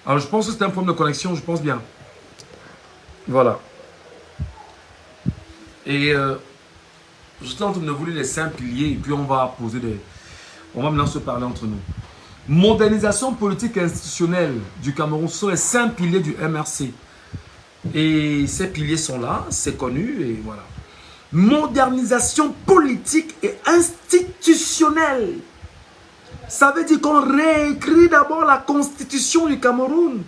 Alors, je pense que c'est un problème de connexion, je pense bien. Voilà. Et je suis en train de vous lire les 5 piliers et puis on va poser des... On va maintenant se parler entre nous. Modernisation politique et institutionnelle du Cameroun, ce sont les 5 piliers du MRC. Et ces piliers sont là, c'est connu et voilà. Modernisation politique et institutionnelle. Ça veut dire qu'on réécrit d'abord la constitution du Cameroun.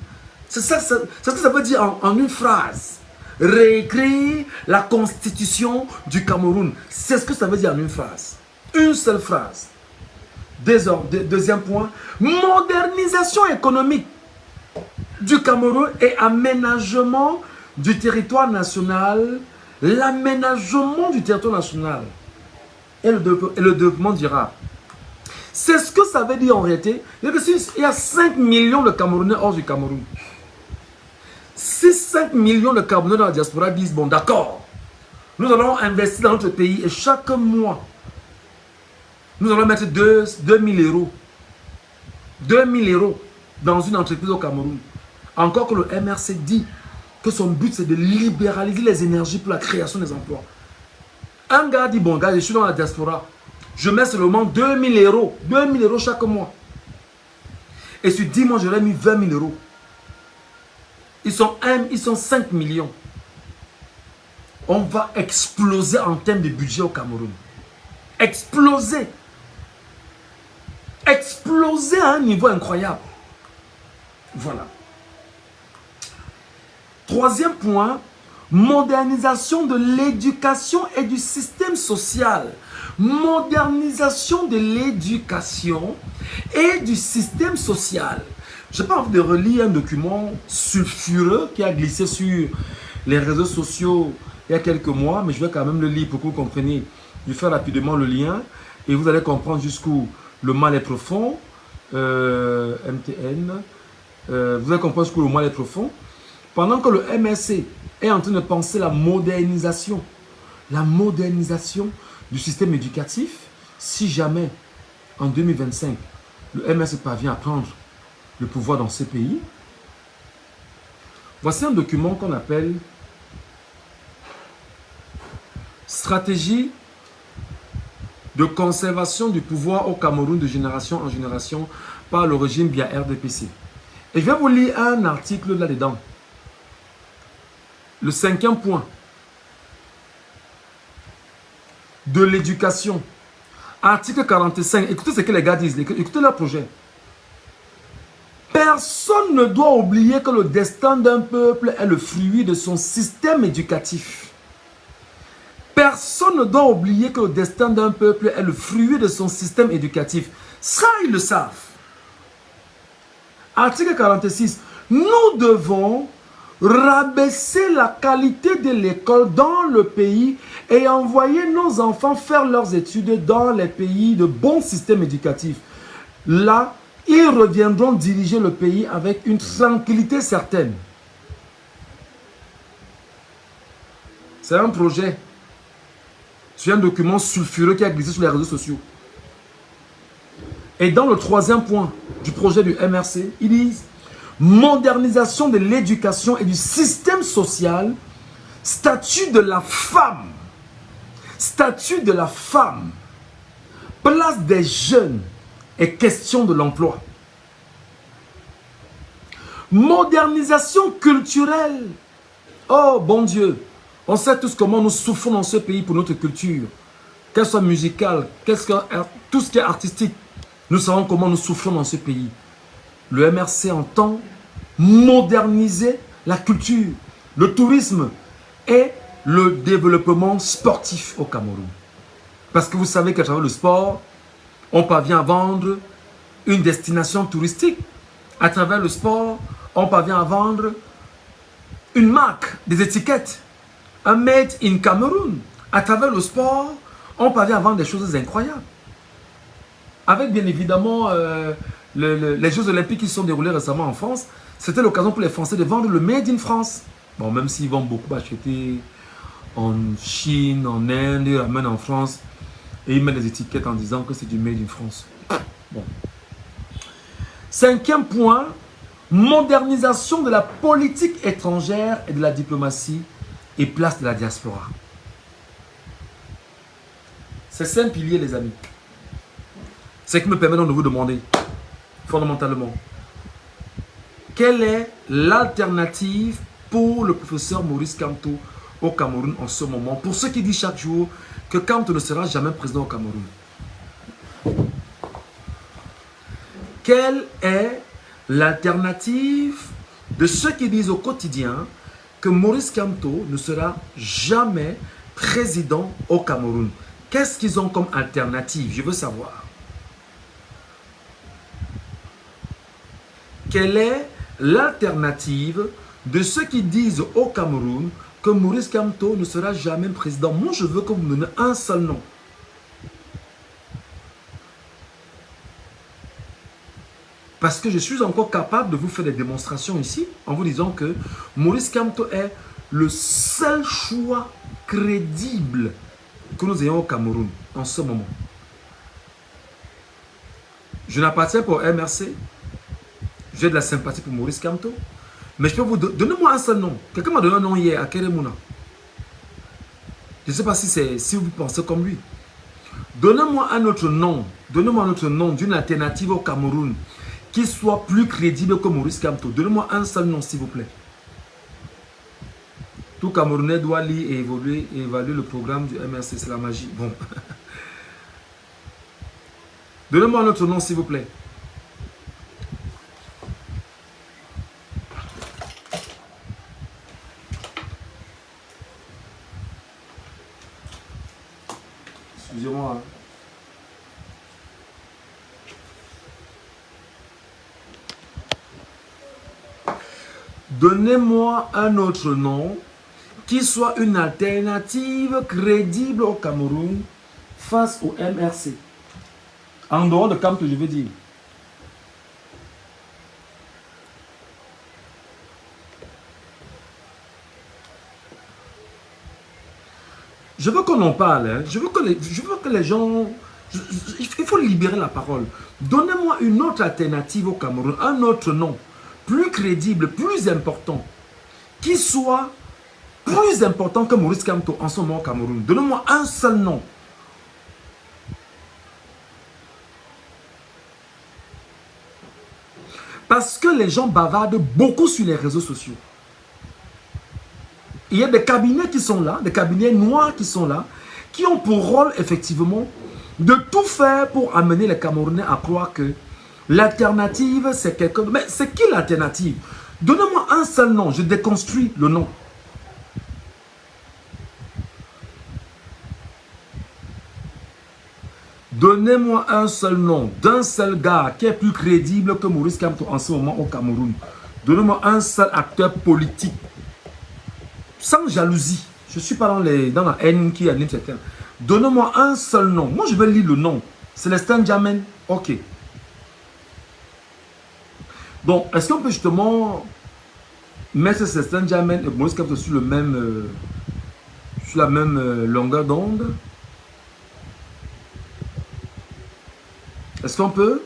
C'est ça, ce que ça veut dire en une phrase. Réécrire la constitution du Cameroun. C'est ce que ça veut dire en une phrase. Une seule phrase. Deuxième point, modernisation économique du Cameroun et aménagement du territoire national. L'aménagement du territoire national et le développement durable. C'est ce que ça veut dire en réalité. Il y a 5 millions de Camerounais hors du Cameroun. Si 5 millions de Camerounais dans la diaspora disent, bon d'accord, nous allons investir dans notre pays et chaque mois, nous allons mettre 2 000 euros. 2 000 euros dans une entreprise au Cameroun. Encore que le MRC dit que son but c'est de libéraliser les énergies pour la création des emplois. Un gars dit, bon gars, je suis dans la diaspora. Je mets seulement 2 000 euros. 2 000 euros chaque mois. Et sur 10 mois, j'aurais mis 20 000 euros. Ils sont 5 millions. On va exploser en termes de budget au Cameroun. Exploser. Exploser à un niveau incroyable. Voilà. Troisième point, modernisation de l'éducation et du système social. Modernisation de l'éducation et du système social. Je n'ai pas envie de relire un document sulfureux qui a glissé sur les réseaux sociaux il y a quelques mois, mais je vais quand même le lire pour que vous compreniez. Je vais faire rapidement le lien et vous allez comprendre jusqu'où le mal est profond. MTN. Vous allez comprendre jusqu'où le mal est profond. Pendant que le MRC est en train de penser la modernisation du système éducatif, si jamais en 2025, le MRC parvient à prendre le pouvoir dans ce pays, voici un document qu'on appelle Stratégie de conservation du pouvoir au Cameroun de génération en génération par le régime via RDPC. Et je vais vous lire un article là-dedans. Le 5e point de l'éducation. Article 45. Écoutez ce que les gars disent. Écoutez leur projet. Personne ne doit oublier que le destin d'un peuple est le fruit de son système éducatif. Personne ne doit oublier que le destin d'un peuple est le fruit de son système éducatif. Ça, ils le savent. Article 46. Nous devons rabaisser la qualité de l'école dans le pays et envoyer nos enfants faire leurs études dans les pays de bons systèmes éducatifs. Là, ils reviendront diriger le pays avec une tranquillité certaine. C'est un projet. C'est un document sulfureux qui a glissé sur les réseaux sociaux. Et dans le 3e point du projet du MRC, ils disent modernisation de l'éducation et du système social, statut de la femme. Statut de la femme. Place des jeunes et question de l'emploi. Modernisation culturelle. Oh bon Dieu, on sait tous comment nous souffrons dans ce pays pour notre culture. Qu'elle soit musicale, tout ce qui est artistique. Nous savons comment nous souffrons dans ce pays. Le MRC entend moderniser la culture, le tourisme et le développement sportif au Cameroun. Parce que vous savez qu'à travers le sport, on parvient à vendre une destination touristique. À travers le sport, on parvient à vendre une marque, des étiquettes, un made in Cameroun. À travers le sport, on parvient à vendre des choses incroyables. Avec bien évidemment les Jeux Olympiques qui se sont déroulés récemment en France, c'était l'occasion pour les Français de vendre le Made in France. Bon, même s'ils vont beaucoup acheter en Chine, en Inde, ils ramènent en France et ils mettent des étiquettes en disant que c'est du Made in France. Bon. 5e point, Modernisation de la politique étrangère et de la diplomatie et place de la diaspora. C'est 5 piliers, les amis. Ce qui me permet donc de vous demander, fondamentalement, quelle est l'alternative pour le professeur Maurice Kamto au Cameroun en ce moment? Pour ceux qui disent chaque jour que Kamto ne sera jamais président au Cameroun. Quelle est l'alternative de ceux qui disent au quotidien que Maurice Kamto ne sera jamais président au Cameroun? Qu'est-ce qu'ils ont comme alternative? Je veux savoir. Quelle est l'alternative de ceux qui disent au Cameroun que Maurice Kamto ne sera jamais président? Moi, je veux que vous me donnez un seul nom. Parce que je suis encore capable de vous faire des démonstrations ici en vous disant que Maurice Kamto est le seul choix crédible que nous ayons au Cameroun en ce moment. Je n'appartiens pas au MRC. J'ai de la sympathie pour Maurice Kamto. Mais je peux vous donner... Donnez-moi un seul nom. Quelqu'un m'a donné un nom hier à Keremouna. Je ne sais pas si vous pensez comme lui. Donnez-moi un autre nom. Donnez-moi un autre nom d'une alternative au Cameroun qui soit plus crédible que Maurice Kamto. Donnez-moi un seul nom, s'il vous plaît. Tout Camerounais doit lire et évaluer le programme du MRC. C'est la magie. Bon. Donnez-moi un autre nom, s'il vous plaît. Excusez-moi. Donnez-moi un autre nom qui soit une alternative crédible au Cameroun face au MRC. En dehors de Kamto, je veux dire. Je veux qu'on en parle. Hein. Je veux que les gens... il faut libérer la parole. Donnez-moi une autre alternative au Cameroun, un autre nom, plus crédible, plus important, qui soit plus important que Maurice Kamto en ce moment au Cameroun. Donnez-moi un seul nom. Parce que les gens bavardent beaucoup sur les réseaux sociaux. Il y a des cabinets qui sont là, des cabinets noirs qui sont là, qui ont pour rôle effectivement de tout faire pour amener les Camerounais à croire que l'alternative c'est quelqu'un... Mais c'est qui l'alternative? Donnez-moi un seul nom, je déconstruis le nom. Donnez-moi un seul nom d'un seul gars qui est plus crédible que Maurice Kamto en ce moment au Cameroun. Donnez-moi un seul acteur politique. Sans jalousie. Je ne suis pas dans la haine qui anime certains. Donnez-moi un seul nom. Moi, je vais lire le nom. Célestin Djamène. Ok. Bon, est-ce qu'on peut justement mettre Célestin Djamène et Maurice Kamto sur la même longueur d'onde? Est-ce qu'on peut?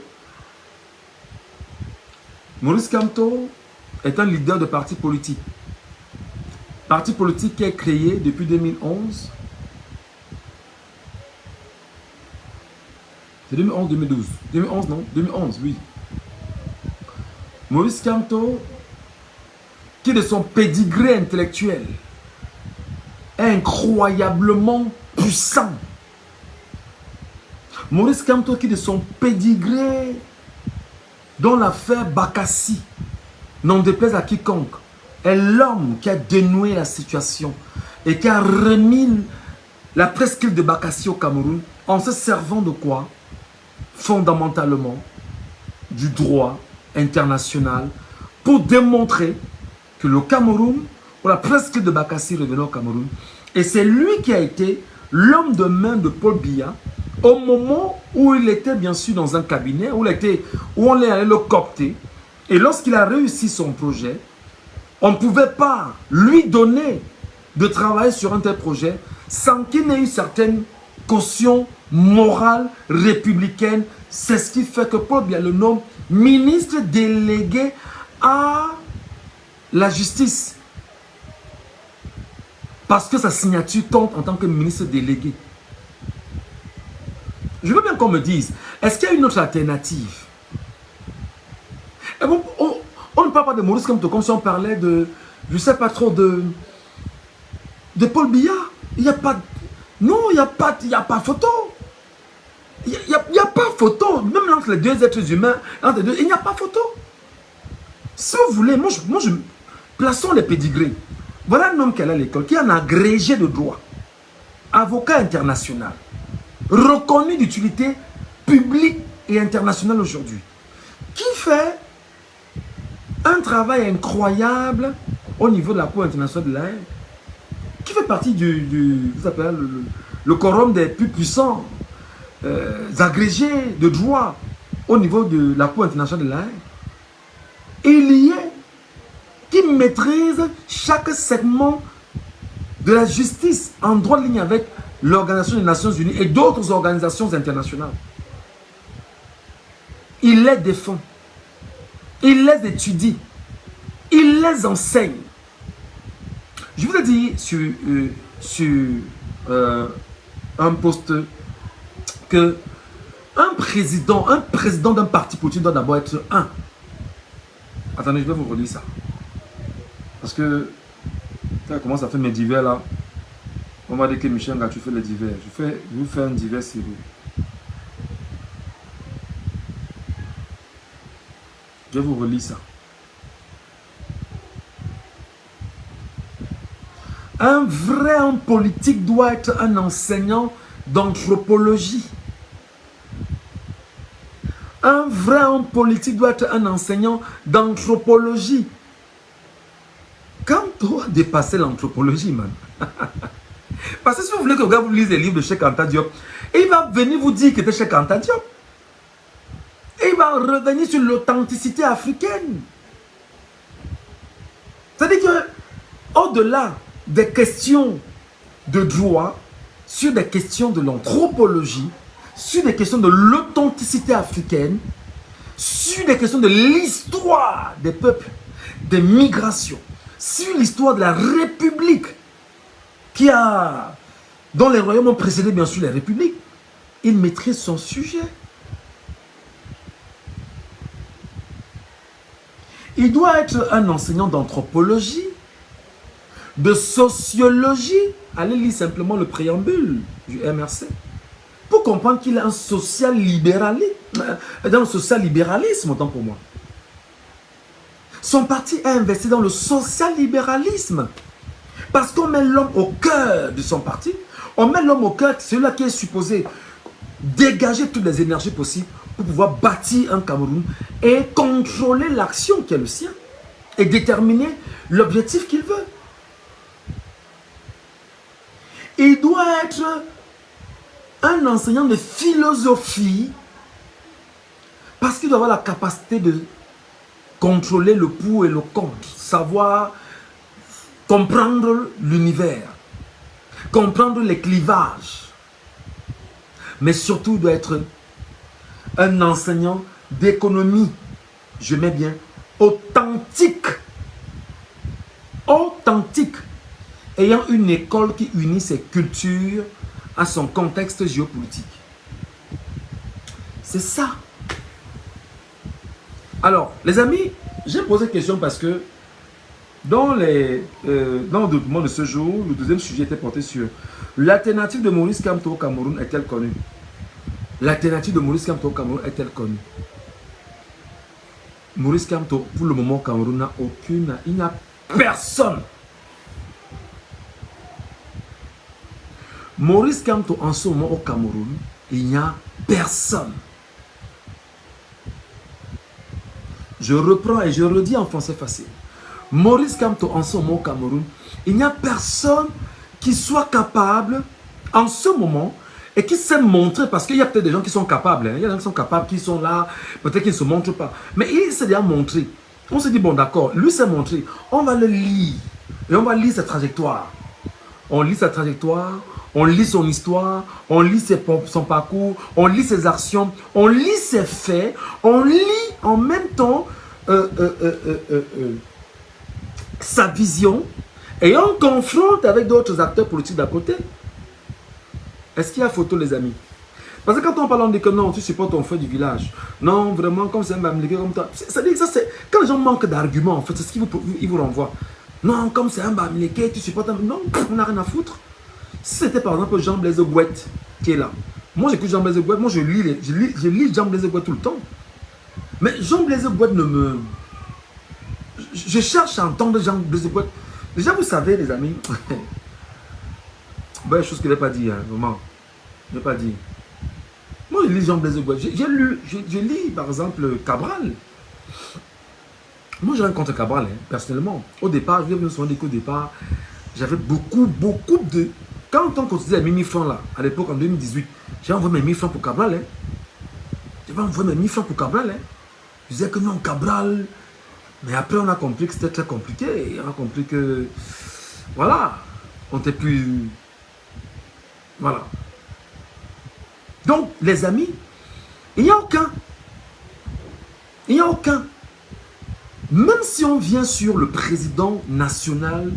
Maurice Kamto est un leader de parti politique. Parti politique qui est créé depuis 2011. C'est 2011-2012. 2011, non? 2011, oui. Maurice Kamto, qui de son pédigré intellectuel est incroyablement puissant. Maurice Kamto, qui de son pédigré dans l'affaire Bakassi, n'en déplaise à quiconque, est l'homme qui a dénoué la situation et qui a remis la presqu'île de Bakassi au Cameroun en se servant de quoi? Fondamentalement du droit international pour démontrer que le Cameroun, ou la presqu'île de Bakassi revenait au Cameroun, et c'est lui qui a été l'homme de main de Paul Biya au moment où il était bien sûr dans un cabinet, où on allait le coopter, et lorsqu'il a réussi son projet, on ne pouvait pas lui donner de travailler sur un tel projet sans qu'il n'ait eu certaines cautions morales, républicaines. C'est ce qui fait que Paul Biya le nomme ministre délégué à la justice. Parce que sa signature compte en tant que ministre délégué. Je veux bien qu'on me dise, est-ce qu'il y a une autre alternative? Et bon, on ne parle pas de Maurice Kamto comme si on parlait de, je ne sais pas trop, de Paul Biya. Il n'y a pas, non, il n'y a pas photo. Il n'y a pas photo. Même entre les deux êtres humains, entre les deux, il n'y a pas photo. Si vous voulez, plaçons les pédigrés. Voilà un homme qui est à l'école, qui est un agrégé de droit, avocat international, reconnu d'utilité publique et internationale aujourd'hui, qui fait un travail incroyable au niveau de la Cour internationale de la haine, qui fait partie vous appelez le quorum des plus puissants agrégés de droit au niveau de la Cour internationale de la haine. Il y est qui maîtrise chaque segment de la justice en droit de ligne avec l'Organisation des Nations Unies et d'autres organisations internationales. Il les défend, il les étudie, il les enseigne. Je vous ai dit sur un post que un président d'un parti politique doit d'abord être un. Attendez, je vais vous relire ça. Parce que ça commence à faire mes divers là. On m'a dit que Michel, tu fais les divers. Je vous fais un divers sur vous. Je vous relis ça. Un vrai homme politique doit être un enseignant d'anthropologie. Un vrai homme politique doit être un enseignant d'anthropologie. Quand toi dépasser l'anthropologie, man. Parce que si vous voulez que le gars vous lise les livres de Cheikh Anta Diop, il va venir vous dire que c'est Cheikh Anta Diop. Et il va revenir sur l'authenticité africaine. C'est-à-dire que, au-delà des questions de droit, sur des questions de l'anthropologie, sur des questions de l'authenticité africaine, sur des questions de l'histoire des peuples, des migrations, sur l'histoire de la République, dont les royaumes ont précédé bien sûr les républiques, il maîtrise son sujet. Il doit être un enseignant d'anthropologie, de sociologie. Allez lire simplement le préambule du MRC pour comprendre qu'il a un social-libéralisme, autant pour moi. Son parti a investi dans le social-libéralisme parce qu'on met l'homme au cœur de son parti. On met l'homme au cœur, c'est celui-là qui est supposé dégager toutes les énergies possibles pour pouvoir bâtir un Cameroun et contrôler l'action qui est le sien et déterminer l'objectif qu'il veut. Il doit être un enseignant de philosophie parce qu'il doit avoir la capacité de contrôler le pour et le contre, savoir comprendre l'univers, comprendre les clivages, mais surtout il doit être un enseignant d'économie, je mets bien, authentique, ayant une école qui unit ses cultures à son contexte géopolitique. C'est ça. Alors, les amis, j'ai posé question parce que dans le document de ce jour, le deuxième sujet était porté sur l'alternative de Maurice Kamto au Cameroun est-elle connue? L'alternative de Maurice Kamto au Cameroun est-elle connue? Maurice Kamto, pour le moment, au Cameroun n'a aucune, il n'y a personne. Maurice Kamto, en ce moment au Cameroun, il n'y a personne. Je reprends et je redis en français facile. Maurice Kamto, en ce moment au Cameroun, il n'y a personne qui soit capable, en ce moment, et qui sait montrer, parce qu'il y a peut-être des gens qui sont capables, il y a des gens qui sont capables, qui sont là, peut-être qu'ils ne se montrent pas. Mais il s'est déjà montré. On se dit, bon d'accord, lui s'est montré, on va le lire, et on va lire sa trajectoire. On lit sa trajectoire, on lit son histoire, on lit son parcours, on lit ses actions, on lit ses faits, on lit en même temps sa vision et on confronte avec d'autres acteurs politiques d'à côté. Est-ce qu'il y a photo, les amis? Parce que quand on parle, on dit que non, tu supportes ton frère du village. Non, vraiment, comme c'est un Bamileke comme toi. C'est-à-dire que ça, c'est... Quand les gens manquent d'arguments, en fait, c'est ce qu'ils vous renvoient. Non, comme c'est un Bamileke, tu supportes un... Non, on n'a rien à foutre. Si c'était par exemple Jean-Blaise Gouette qui est là. Moi, j'écoute Jean-Blaise Gouette. Moi, je lis Jean-Blaise Gouette tout le temps. Mais Jean-Blaise Gouette ne me... Je cherche à entendre Jean-Blaise Gouette. Déjà, vous savez, les amis... ben, chose qu'il n'a pas dit, hein, vraiment. Il n'a pas dit. Moi, je lis Jean-Blaise Gouette. Je lis, par exemple, Cabral. Moi, j'ai rien contre Cabral, hein, personnellement. Au départ, je me souviens qu'au départ, j'avais beaucoup de... Quand on considère mes 1000 francs, là, à l'époque, en 2018, j'ai envoyé mes 1000 francs pour Cabral. Hein. J'avais envoyé mes 1000 francs pour Cabral. Hein. Je disais que non, Cabral... Mais après, on a compris que c'était très compliqué. Et on a compris que... Voilà. On n'était plus... Voilà. Donc, les amis, il n'y a aucun. Il n'y a aucun. Même si on vient sur le président national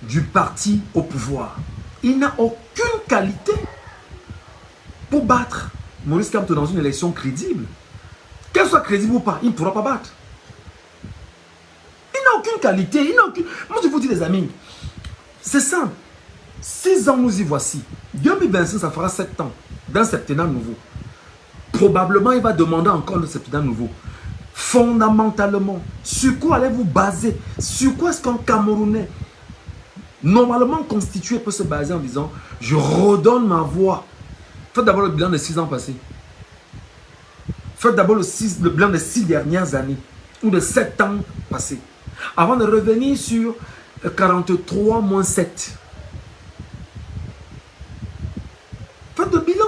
du parti au pouvoir, il n'a aucune qualité pour battre Maurice Kamto dans une élection crédible. Qu'elle soit crédible ou pas, il ne pourra pas battre. Il n'a aucune qualité. Il n'a aucune... Moi, je vous dis, les amis, c'est simple. 6 ans, nous y voici. 2025, ça fera 7 ans. D'un septennat nouveau. Probablement, il va demander encore le septennat nouveau. Fondamentalement, sur quoi allez-vous baser? Sur quoi est-ce qu'un Camerounais normalement constitué peut se baser en disant je redonne ma voix? Faites d'abord le bilan des 6 ans passés. Faites d'abord le bilan des 6 dernières années ou de 7 ans passés. Avant de revenir sur 43 moins 7. Faites le bilan.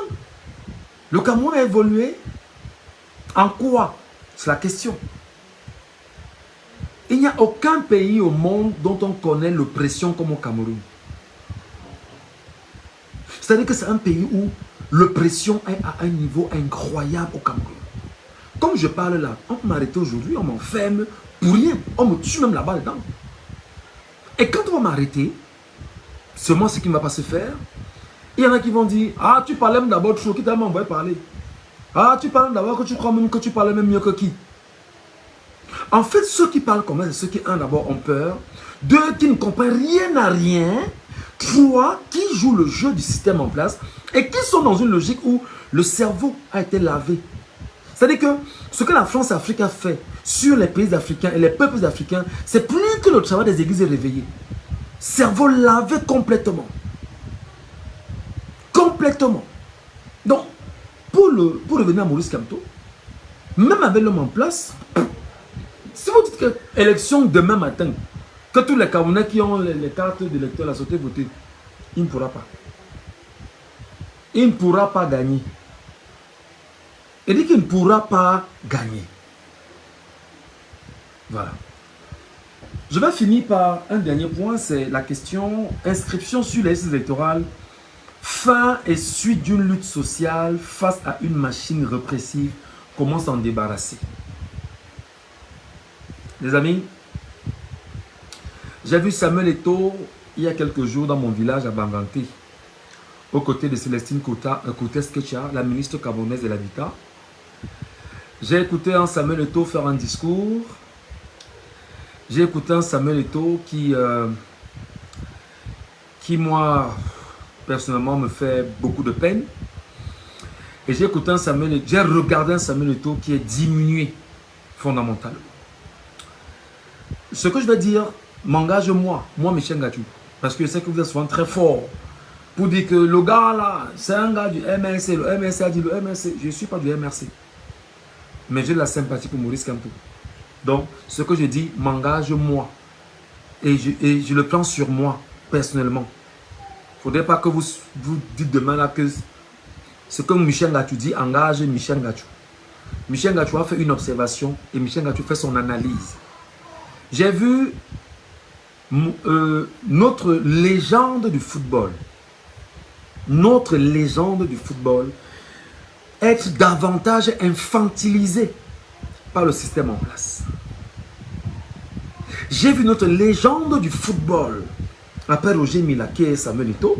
Le Cameroun a évolué en quoi? C'est la question. Il n'y a aucun pays au monde dont on connaît l'oppression comme au Cameroun. C'est-à-dire que c'est un pays où l'oppression est à un niveau incroyable au Cameroun. Comme je parle là, on peut m'arrêter aujourd'hui, on m'enferme pour rien. On me tue même là-bas dedans. Et quand on va m'arrêter, seulement ce qui ne va pas se faire, il y en a qui vont dire, ah, tu parlais même d'abord de choses qui t'a envoyé parler. Ah, tu parles d'abord que tu crois même que tu parlais même mieux que qui? En fait, ceux qui parlent comme ça, c'est ceux qui, un, d'abord ont peur, deux, qui ne comprennent rien à rien, trois, qui jouent le jeu du système en place et qui sont dans une logique où le cerveau a été lavé. C'est-à-dire que ce que la France-Afrique a fait sur les pays africains et les peuples africains, c'est plus que le travail des églises réveillées. Cerveau lavé complètement. Complètement. Donc, pour revenir à Maurice Kamto, même avec l'homme en place, si vous dites que élection demain matin, que tous les Camerounais qui ont les cartes d'électeurs la sauté voter, il ne pourra pas. Il ne pourra pas gagner. Il dit qu'il ne pourra pas gagner. Voilà. Je vais finir par un dernier point, c'est la question inscription sur les listes électorales. Fin et suite d'une lutte sociale face à une machine répressive. Comment s'en débarrasser? Les amis, j'ai vu Samuel Eto'o il y a quelques jours dans mon village à Banganté, aux côtés de Célestine Koutes-Ketia, la ministre camerounaise de l'Habitat. J'ai écouté un Samuel Eto'o faire un discours. J'ai écouté un Samuel Eto'o qui moi, personnellement, me fait beaucoup de peine. Et j'ai écouté j'ai regardé un Samuel Eto'o qui est diminué fondamentalement. Ce que je vais dire m'engage moi Michel Ngatou, parce que je sais que vous êtes souvent très fort pour dire que le gars là, c'est un gars du MRC, le MRC a dit le MRC, je ne suis pas du MRC, mais j'ai de la sympathie pour Maurice Kamto. Donc, ce que je dis m'engage moi, et je le prends sur moi, personnellement. Il ne faudrait pas que vous dites demain là que ce que Michel Ngatou dit engage Michel Ngatou. Michel Ngatou a fait une observation et Michel Ngatou fait son analyse. J'ai vu notre légende du football, être davantage infantilisée par le système en place. J'ai vu notre légende du football, après Roger Milaké et Samuel Eto'o,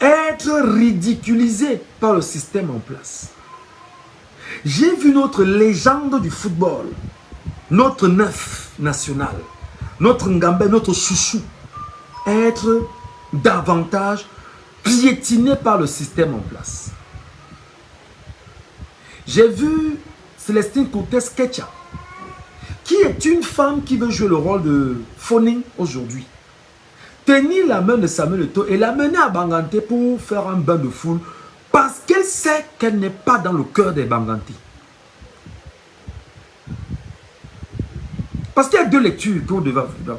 être ridiculisé par le système en place. J'ai vu notre légende du football, notre neuf national, notre Ngambé, notre chouchou, être davantage piétiné par le système en place. J'ai vu Célestine Cortez-Ketcha, qui est une femme qui veut jouer le rôle de Foning aujourd'hui. Tenir la main de Samuel Eto'o et l'amener à Banganté pour faire un bain de foule parce qu'elle sait qu'elle n'est pas dans le cœur des Banganté. Parce qu'il y a deux lectures qu'on devait avoir.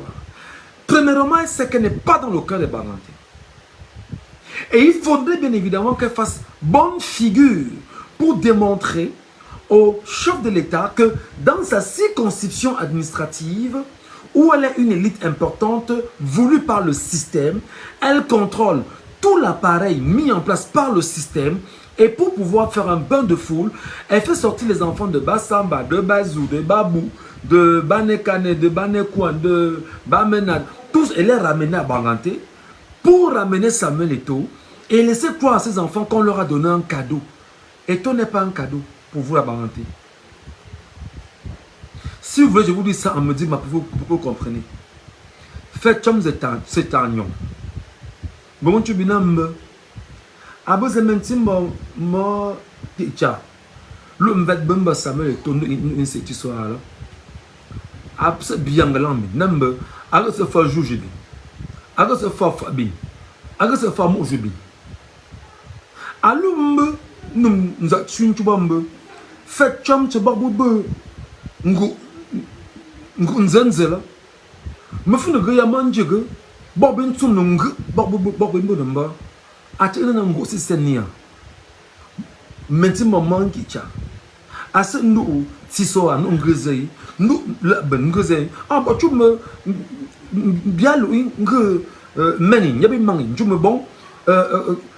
Premièrement, elle sait qu'elle n'est pas dans le cœur des Banganté. Et il faudrait bien évidemment qu'elle fasse bonne figure pour démontrer au chef de l'État que dans sa circonscription administrative, où elle est une élite importante voulue par le système, elle contrôle tout l'appareil mis en place par le système et pour pouvoir faire un bain de foule, elle fait sortir les enfants de Bassamba, de Bazou, de Babou, de Banekane, de Banekouan, de Bamenad, tous et les ramener à Banganté pour ramener Samuel Eto'o et laisser croire à ces enfants qu'on leur a donné un cadeau. Eto'o n'est pas un cadeau pour vous à Banganté. Si vous voulez, je vous dis ça en me disant pour que vous compreniez. Faites comme c'est un yon. Bon, tu binambe. Abo zementi mo ticha. Le mvet bamba Samuel Eto'o une cette histoire là. Abse bien galambi. Nambe. Aga se fa juge bi. Aga se fa fabi. Aga se fa mo jubi. Alumbe num za chunchubambe. Faites comme tu babube. Nzenzela. Mafuna ga yamanjega. Bobin tunung bobin bodamba. Ati ina ngosi senia. Menti maman kicha. Ase ndu tiso an ngezei. Ndu ben ngezei. Ah ba tu me bialu nge meni nyabi mangi tu me bon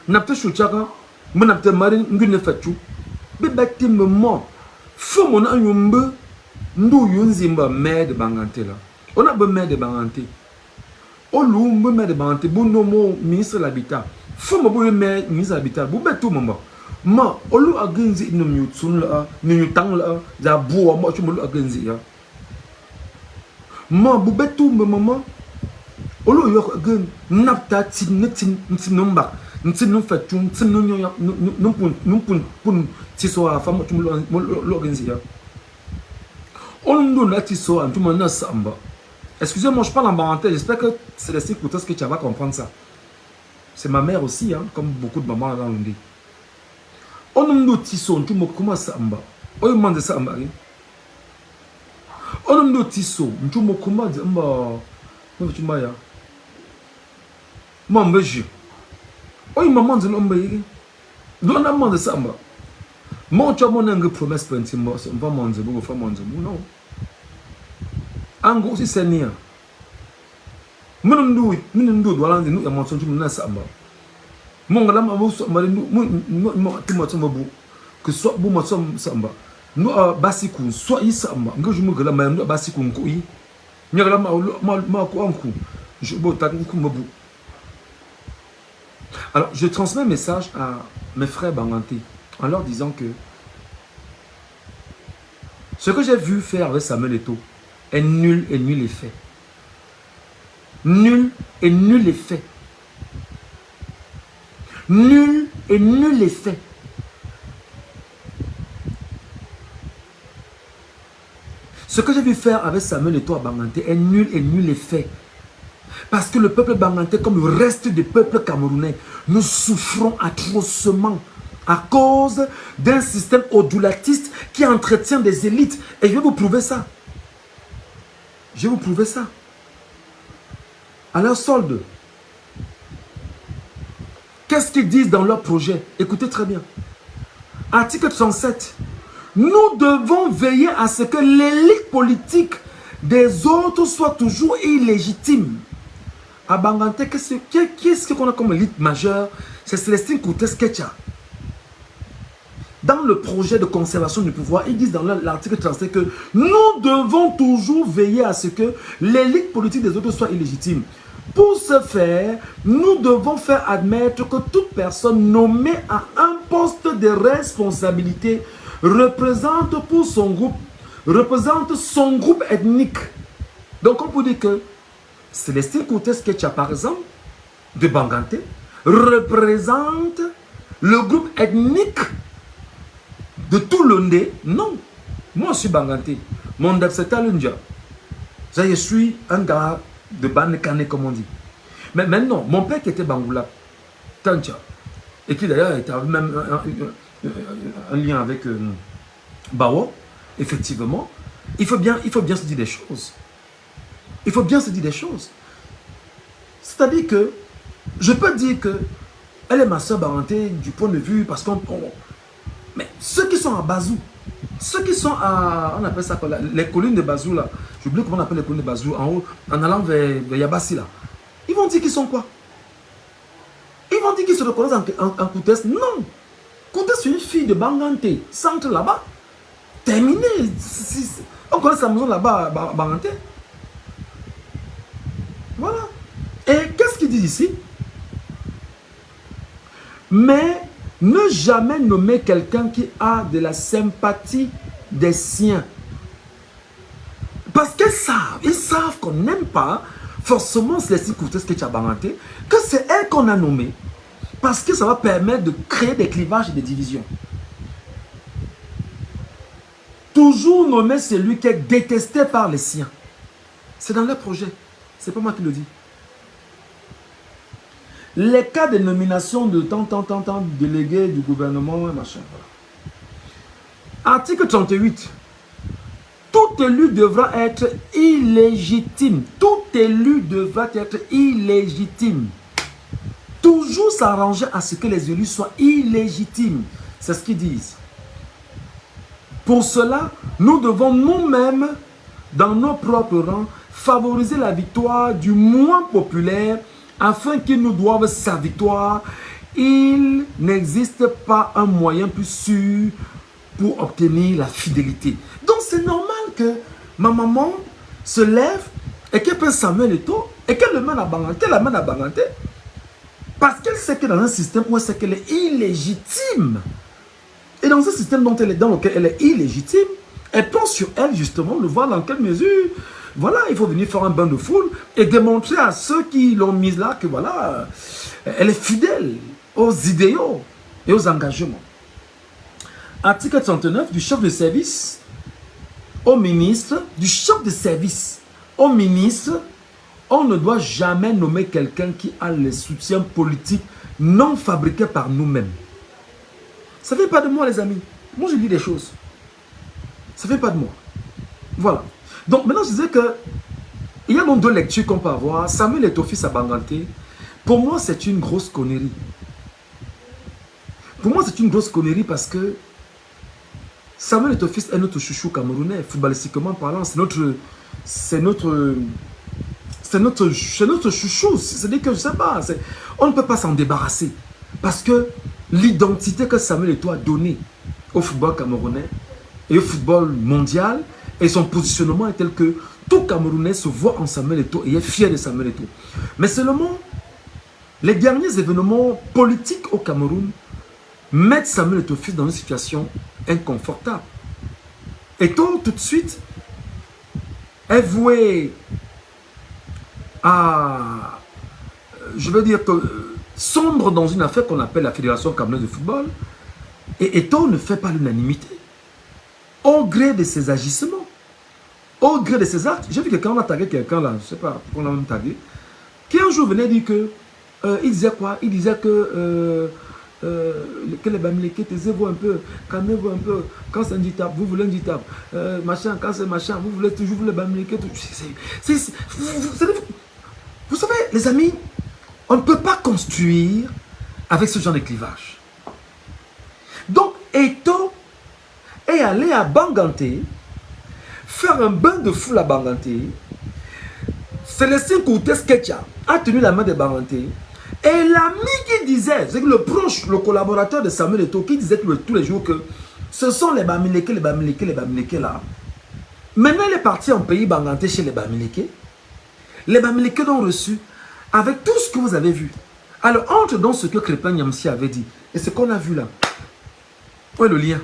napte chuchaka. Menapte mari ngune fatu. Bebati me mo. Fo mon anyumbe. Nous yunzimba maire de Banganté là. On a besoin de Banganté. On loue maire de Banganté. Bon nomo ministre de l'habitat. Faut me bouger maire ministre de l'habitat. Vous mettez tout maman. Ma on loue agenzi no mutsun là, no tang là, za boua moi tu me loue agenzi ya. Ma vous mettez tout maman. On loue yok agen napta tin nomba. Ntin non fait tout, ntin non pun tisoa femme tu me loue agenzi ya. Excusez-moi, je parle en parenthèse. J'espère que c'est les écouteurs que tu vas comprendre ça. C'est ma mère aussi, hein, comme beaucoup de mamans dans le monde. On nous dit tu me commences à samba. On me demande ça. On nous dit tu me commences à samba. Tu m'as ya. Mon beau. On me demande ça. On me demande ça. Mon tu as mon promesse pour un petit mot. On va manger, on va manger. Non. Ango si senia. Munundu dolan nu e monson tu na samba. Mongala ma bu so ma nu tu ma bu que so bu ma samba. Nu basiku so yi samba. Ngaju mu gala ma nu basiku nko yi. Nyagala ma ko anku. Je bo ta nku mabu. Alors, je transmets un message à mes frères Banganté en leur disant que ce que j'ai vu faire avec Samuel Eto'o est nul et nul effet. Nul et nul effet. Nul et nul effet. Ce que j'ai vu faire avec Samuel Eto'o à Banganté est nul et nul effet. Parce que le peuple bangantais, comme le reste des peuples camerounais, nous souffrons atrocement à cause d'un système odulatiste qui entretient des élites. Et je vais vous prouver ça. Je vais vous prouver ça. À leur solde. Qu'est-ce qu'ils disent dans leur projet? Écoutez très bien. Article 37. Nous devons veiller à ce que l'élite politique des autres soit toujours illégitime. À Banganté, qu'est-ce qu'on a comme élite majeure? C'est Célestine Cortez-Ketcha, dans le projet de conservation du pouvoir, ils disent dans l'article 37 que nous devons toujours veiller à ce que l'élite politique des autres soit illégitime. Pour ce faire, nous devons faire admettre que toute personne nommée à un poste de responsabilité représente son groupe ethnique. Donc on peut dire que Célestine Coutès Ketcha, par exemple, de Banganté, représente le groupe ethnique de tout l'Ondé. Non, moi je suis Banganté. Mon def c'est Talunja. Je suis un gars de Banekane, comme on dit. Mais maintenant, mon père qui était Bangoula, Tancha, et qui d'ailleurs avait même un lien avec Bawo, effectivement, il faut bien se dire des choses. Il faut bien se dire des choses. C'est-à-dire que je peux dire que elle est ma soeur Baranté du point de vue parce qu'on... Mais ceux qui sont à Bazou, ceux qui sont à... On appelle ça quoi, les collines de Bazou là. J'oublie comment on appelle les collines de Bazou en haut, en allant vers Yabassi là. Ils vont dire qu'ils sont quoi? Ils vont dire qu'ils se reconnaissent en Coutès. Non. Coutès c'est une fille de Banganté. Centre là-bas. Terminé. On connaît sa maison là-bas, Banganté. Voilà. Et qu'est-ce qu'il dit ici? Mais ne jamais nommer quelqu'un qui a de la sympathie des siens. Parce ils savent qu'on n'aime pas forcément Célestine Coutès Ketcha Banganté, que c'est elle qu'on a nommée. Parce que ça va permettre de créer des clivages et des divisions. Toujours nommer celui qui est détesté par les siens. C'est dans leur projet. C'est pas moi qui le dis. Les cas de nomination de tant, délégués du gouvernement, machin, voilà. Article 38. Tout élu devra être illégitime. Tout élu devra être illégitime. Toujours s'arranger à ce que les élus soient illégitimes. C'est ce qu'ils disent. Pour cela, nous devons nous-mêmes, dans nos propres rangs, favoriser la victoire du moins populaire afin qu'il nous doive sa victoire. Il n'existe pas un moyen plus sûr pour obtenir la fidélité. Donc c'est normal que ma maman se lève et qu'elle prenne Samuel Eto'o et qu'elle le mène à Banganté, parce qu'elle sait que dans un système où elle sait qu'elle est illégitime, et dans ce système dans lequel elle est illégitime, elle prend sur elle justement de voir dans quelle mesure, voilà, il faut venir faire un bain de foule et démontrer à ceux qui l'ont mise là que voilà, elle est fidèle aux idéaux et aux engagements. Article 39 du chef de service au ministre, on ne doit jamais nommer quelqu'un qui a les soutiens politiques non fabriqués par nous-mêmes. Ça ne vient pas de moi, les amis. Moi, je dis des choses. Ça ne vient pas de moi. Voilà. Donc, maintenant, je disais que il y a donc deux lectures qu'on peut avoir. Samuel Eto'o fils à Banganté. Pour moi, c'est une grosse connerie. Pour moi, c'est une grosse connerie parce que Samuel Eto'o fils est notre chouchou camerounais, footballistiquement parlant. C'est notre chouchou. C'est-à-dire que, je ne sais pas, on ne peut pas s'en débarrasser. Parce que l'identité que Samuel Eto'o a donnée au football camerounais et au football mondial, et son positionnement est tel que tout Camerounais se voit en Samuel Eto'o et est fier de Samuel Eto'o. Mais seulement, les derniers événements politiques au Cameroun mettent Samuel Eto'o fils dans une situation inconfortable. Eto'o, tout de suite, est voué à, je veux dire, sombre dans une affaire qu'on appelle la Fédération camerounaise de football. Et Eto'o ne fait pas l'unanimité. Au gré de ses agissements, au gré de ses actes. J'ai vu quelqu'un, on a tagué quelqu'un là, je ne sais pas pourquoi on l'a même tagué, qui un jour venait dire que, il disait quoi? Il disait que les Bamileke, taisez-vous un peu, calmez-vous un peu, quand c'est un dictable, vous voulez un dictable, machin, quand c'est machin, vous voulez toujours les Bamileke. Vous savez, les amis, on ne peut pas construire avec ce genre de clivage. Donc, Eto'o est allé à Banganté, faire un bain de foule à Banganté. Célestine Coutès Ketcha a tenu la main de Banganté Et l'ami qui disait, c'est que le proche, le collaborateur de Samuel Eto'o, qui disait tous les jours que ce sont les Bamileke là. Maintenant, il est parti en pays banganté chez les Bamileke. Les Bamileke l'ont reçu avec tout ce que vous avez vu. Alors, entre dans ce que Crépin Nyamsi avait dit et ce qu'on a vu là. Où est le lien?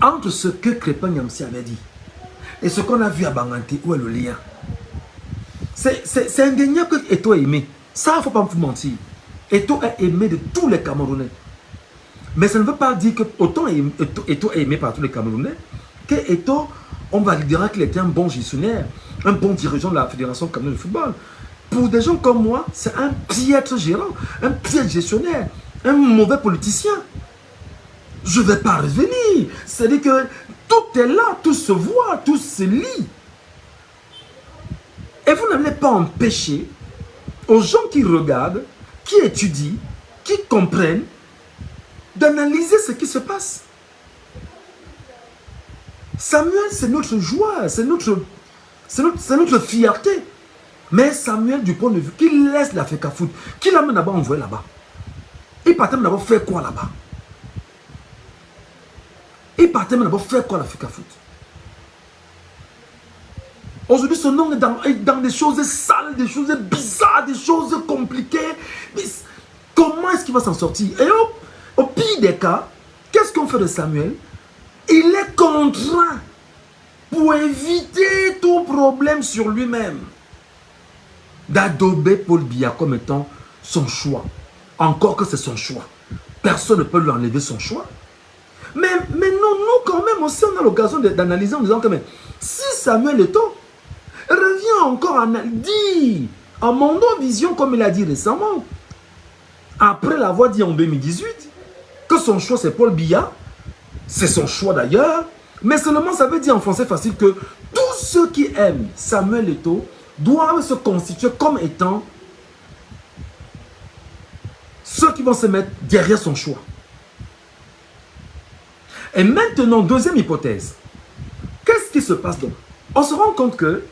Entre ce que Crépin Nyamsi avait dit et ce qu'on a vu à Banganté, où est le lien? C'est indéniable que Eto'o est aimé. Ça, il ne faut pas vous mentir. Eto'o est aimé de tous les Camerounais. Mais ça ne veut pas dire que autant Eto'o est aimé par tous les Camerounais, que Eto'o, on validera qu'il était un bon gestionnaire, un bon dirigeant de la Fédération camerounaise de football. Pour des gens comme moi, c'est un piètre gérant, un piètre gestionnaire, un mauvais politicien. Je ne vais pas revenir. C'est-à-dire que tout est là, tout se voit, tout se lit. Et vous n'allez pas empêcher aux gens qui regardent, qui étudient, qui comprennent, d'analyser ce qui se passe. Samuel, c'est notre joie, c'est notre fierté. Mais Samuel, du point de vue, qu'il laisse la FECA Foot, qui l'amène d'abord envoyé là-bas. Il partait d'abord faire quoi là-bas? Il partait d'abord faire quoi la FECA Foot? Aujourd'hui, ce nom est dans des choses sales, des choses bizarres, des choses compliquées. Mais comment est-ce qu'il va s'en sortir? Et au pire des cas, qu'est-ce qu'on fait de Samuel? Il est contraint pour éviter tout problème sur lui-même d'adopter Paul Biya comme étant son choix. Encore que c'est son choix. Personne ne peut lui enlever son choix. Mais non, nous quand même aussi, on a l'occasion d'analyser en disant que si Samuel Eto'o revient encore à dire à Mondo Vision, comme il a dit récemment, après l'avoir dit en 2018, que son choix c'est Paul Biya, c'est son choix d'ailleurs, mais seulement ça veut dire en français facile que tous ceux qui aiment Samuel Eto'o doivent se constituer comme étant ceux qui vont se mettre derrière son choix. Et maintenant, deuxième hypothèse, qu'est-ce qui se passe donc? On se rend compte que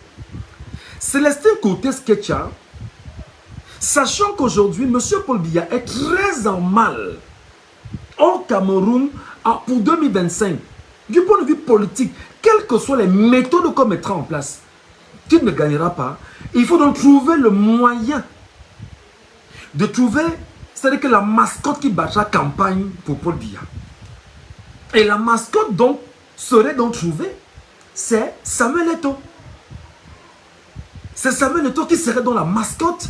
Célestin Couttet-Sketcha, sachant qu'aujourd'hui, M. Paul Biya est très en mal au Cameroun pour 2025, du point de vue politique, quelles que soient les méthodes qu'on mettra en place, qu'il ne gagnera pas, il faut donc trouver le moyen de trouver, c'est-à-dire que la mascotte qui battra campagne pour Paul Biya. Et la mascotte donc serait donc trouvée, c'est Samuel Eto'o. C'est Samuel Eto'o qui serait dans la mascotte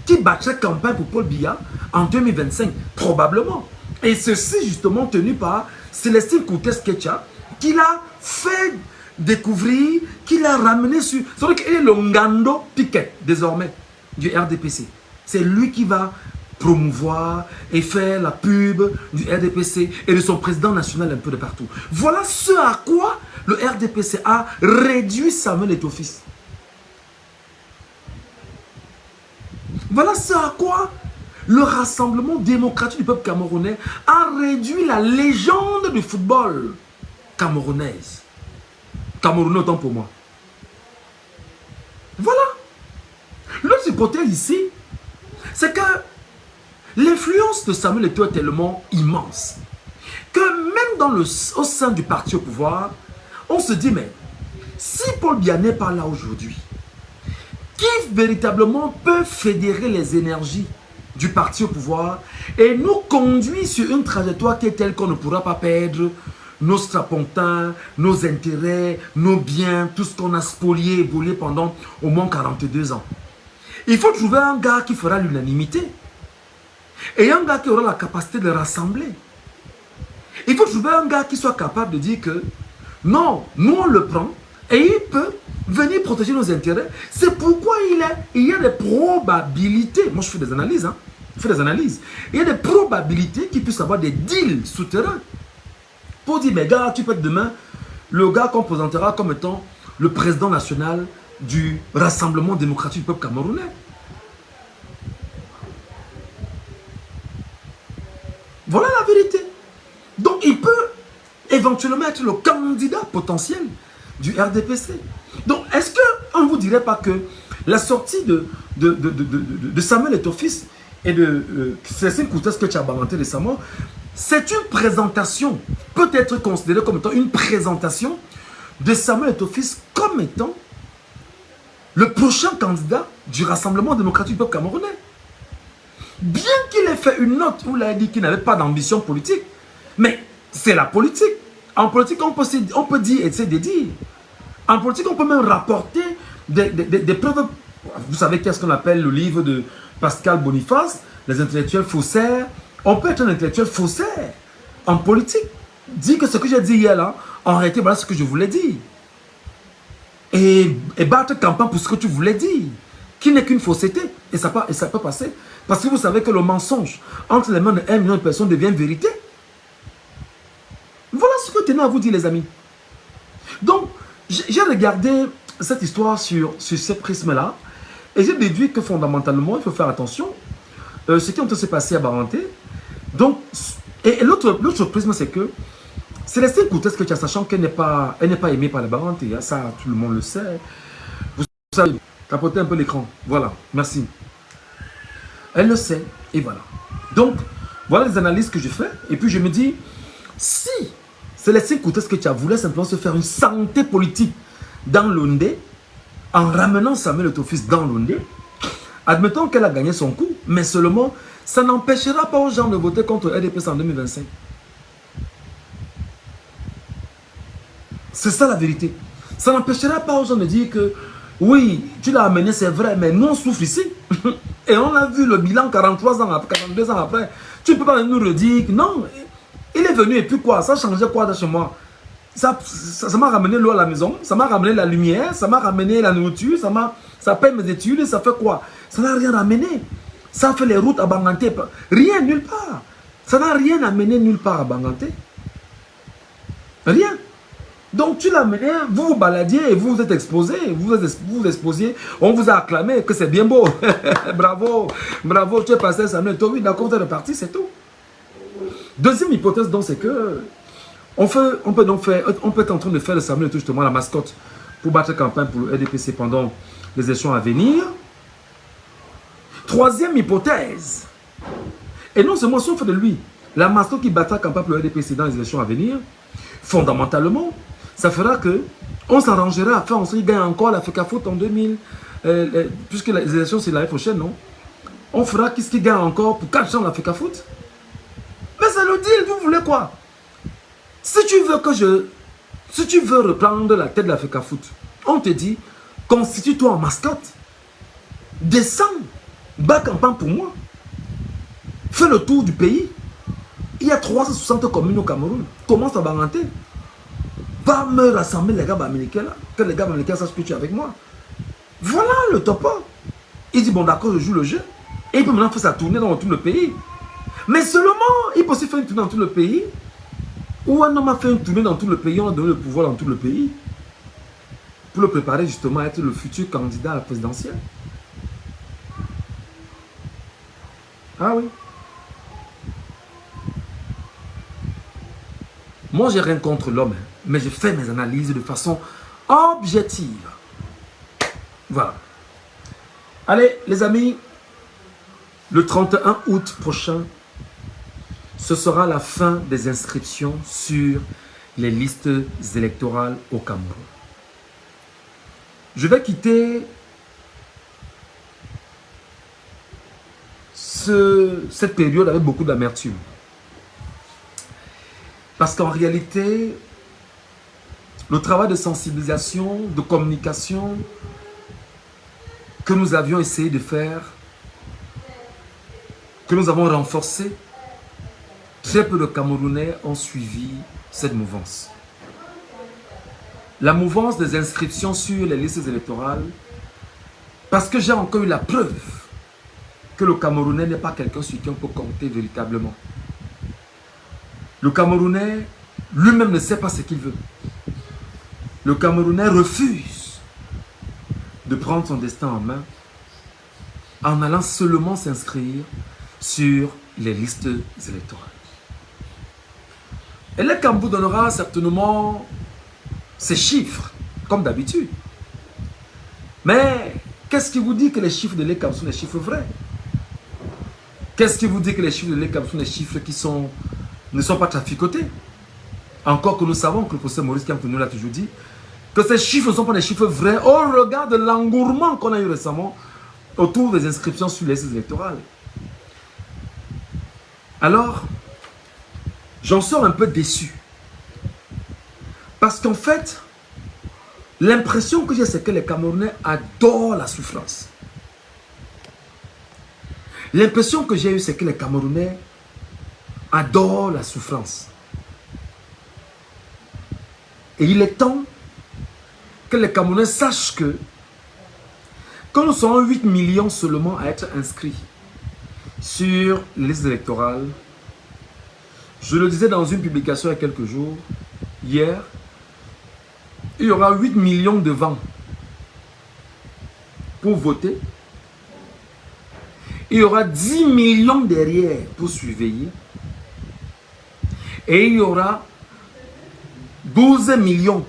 qui battrait campagne pour Paul Biya en 2025, probablement. Et ceci justement tenu par Célestin Couttet-Sketcha, qui l'a fait découvrir, qui l'a ramené sur... C'est-à-dire qu'il est le Ngando Piquet désormais du RDPC. C'est lui qui va promouvoir et faire la pub du RDPC et de son président national un peu de partout. Voilà ce à quoi le RDPC a réduit Samuel Eto'o fils. Voilà ce à quoi le Rassemblement démocratique du peuple camerounais a réduit la légende du football camerounaise. Camerounais autant pour moi. Voilà. L'autre hypothèse ici, c'est que l'influence de Samuel Eto'o est tellement immense que même au sein du parti au pouvoir, on se dit, mais si Paul Biya n'est pas là aujourd'hui, qui véritablement peut fédérer les énergies du parti au pouvoir et nous conduire sur une trajectoire qui est telle qu'on ne pourra pas perdre nos strapontins, nos intérêts, nos biens, tout ce qu'on a spolié et volé pendant au moins 42 ans. Il faut trouver un gars qui fera l'unanimité et un gars qui aura la capacité de rassembler. Il faut trouver un gars qui soit capable de dire que non, nous on le prend et il peut venir protéger nos intérêts. C'est pourquoi il y a des probabilités. Moi je fais des analyses, hein. Je fais des analyses. Il y a des probabilités qu'il puisse avoir des deals souterrains. Pour dire, mais gars, tu peux être demain le gars qu'on présentera comme étant le président national du Rassemblement démocratique du peuple camerounais. Voilà la vérité. Donc il peut éventuellement être le candidat potentiel du RDPC. Donc est-ce qu'on ne vous dirait pas que La sortie de Samuel Eto'o-Fils et de Célestin Coutès que tu as balancé récemment, c'est une présentation, peut être considérée comme étant une présentation de Samuel Eto'o-Fils comme étant le prochain candidat du Rassemblement démocratique du peuple camerounais. Bien qu'il ait fait une note où il a dit qu'il n'avait pas d'ambition politique, mais c'est la politique. En politique, on peut dire et c'est de dire. En politique, on peut même rapporter des preuves. Vous savez qu'est-ce qu'on appelle le livre de Pascal Boniface, les intellectuels faussaires. On peut être un intellectuel faussaire en politique. Dire que ce que j'ai dit hier là, en réalité, voilà ce que je voulais dire. Et battre campagne pour ce que tu voulais dire, qui n'est qu'une fausseté. Et ça peut passer. Parce que vous savez que le mensonge entre les mains de 1 million de personnes devient vérité. Voilà ce que je tenais à vous dire, les amis. Donc, j'ai regardé cette histoire sur ce prisme-là et j'ai déduit que fondamentalement, il faut faire attention. Ce qui est en train de se passer à Baranté. Donc, et l'autre prisme, c'est que Célestin Coutès, que tu as, sachant qu'elle n'est pas aimée par les Baranté. Ça, tout le monde le sait. Vous savez, tapotez un peu l'écran. Voilà, merci. Elle le sait, et voilà. Donc, voilà les analyses que je fais. Et puis, je me dis, si Célestin Coutès, que tu as voulu simplement se faire une santé politique dans l'Ondé, en ramenant Samuel Eto'o-Fils dans l'Ondé, admettons qu'elle a gagné son coup, mais seulement, ça n'empêchera pas aux gens de voter contre RDPC en 2025. C'est ça la vérité. Ça n'empêchera pas aux gens de dire que, oui, tu l'as amené, c'est vrai, mais nous on souffre ici. Et on a vu le bilan 43 ans après, 42 ans après. Tu ne peux pas nous redire que non, il est venu et puis quoi, ça changeait quoi de chez moi? Ça m'a ramené l'eau à la maison, ça m'a ramené la lumière, ça m'a ramené la nourriture, ça paye mes études, ça fait quoi? Ça n'a rien ramené. Ça fait les routes à Banganté. Rien, nulle part. Ça n'a rien amené nulle part à Banganté. Rien. Donc tu l'as mené, vous vous baladiez et vous vous êtes exposé, vous vous exposiez, on vous a acclamé que c'est bien beau. Bravo, bravo, tu es passé Samuel Eto'o, oui, d'accord, tu es reparti, c'est tout. Deuxième hypothèse donc, c'est que on peut être en train de faire le Samuel Eto'o justement la mascotte pour battre campagne pour le RDPC pendant les élections à venir. Troisième hypothèse, et non seulement si on fait de lui la mascotte qui battra campagne pour le RDPC dans les élections à venir, fondamentalement, ça fera que on s'arrangera à faire en sorte qu'il gagne encore la FECAFOOT en 2000, puisque les élections c'est l'année prochaine, non? On fera qu'est-ce qu'il gagne encore pour 4 ans la FECAFOOT. Mais c'est le deal, vous voulez quoi? Si tu veux reprendre la tête de la FECAFOOT, on te dit, constitue-toi en mascotte, descends, bats campagne pour moi, fais le tour du pays. Il y a 360 communes au Cameroun, commence à Banganté. Va me rassembler les gars américains là, que les gars américains sachent que tu es avec moi. Voilà le topo. Il dit bon d'accord, je joue le jeu. Et il peut maintenant faire sa tournée dans tout le pays. Mais seulement, il peut aussi faire une tournée dans tout le pays. Ou un homme a fait une tournée dans tout le pays, on a donné le pouvoir dans tout le pays. Pour le préparer justement à être le futur candidat à la présidentielle. Ah oui. Moi, j'ai rien contre l'homme, mais je fais mes analyses de façon objective. Voilà. Allez, les amis, le 31 août prochain, ce sera la fin des inscriptions sur les listes électorales au Cameroun. Je vais quitter cette période avec beaucoup d'amertume. Parce qu'en réalité, le travail de sensibilisation, de communication que nous avions essayé de faire, que nous avons renforcé, très peu de Camerounais ont suivi cette mouvance. La mouvance des inscriptions sur les listes électorales, parce que j'ai encore eu la preuve que le Camerounais n'est pas quelqu'un sur qui on peut compter véritablement. Le Camerounais lui-même ne sait pas ce qu'il veut. Le Camerounais refuse de prendre son destin en main en allant seulement s'inscrire sur les listes électorales. Et le Cameroun donnera certainement ses chiffres, comme d'habitude. Mais Qu'est-ce qui vous dit que les chiffres de l'ECAM sont des chiffres vrais? Qu'est-ce qui vous dit que les chiffres de l'ECAM sont des chiffres qui ne sont pas traficotés? Encore que nous savons que le professeur Maurice Kamto nous l'a toujours dit, que ces chiffres ne sont pas des chiffres vrais au regard de l'engouement qu'on a eu récemment autour des inscriptions sur les listes électorales. Alors, j'en sors un peu déçu. Parce qu'en fait, l'impression que j'ai, c'est que les Camerounais adorent la souffrance. L'impression que j'ai eue, c'est que les Camerounais adorent la souffrance. Et il est temps que les Camerounais sachent que quand nous serons 8 millions seulement à être inscrits sur les listes électorales, je le disais dans une publication il y a quelques jours, hier, il y aura 8 millions devant pour voter. Il y aura 10 millions derrière pour surveiller. Et il y aura 12 millions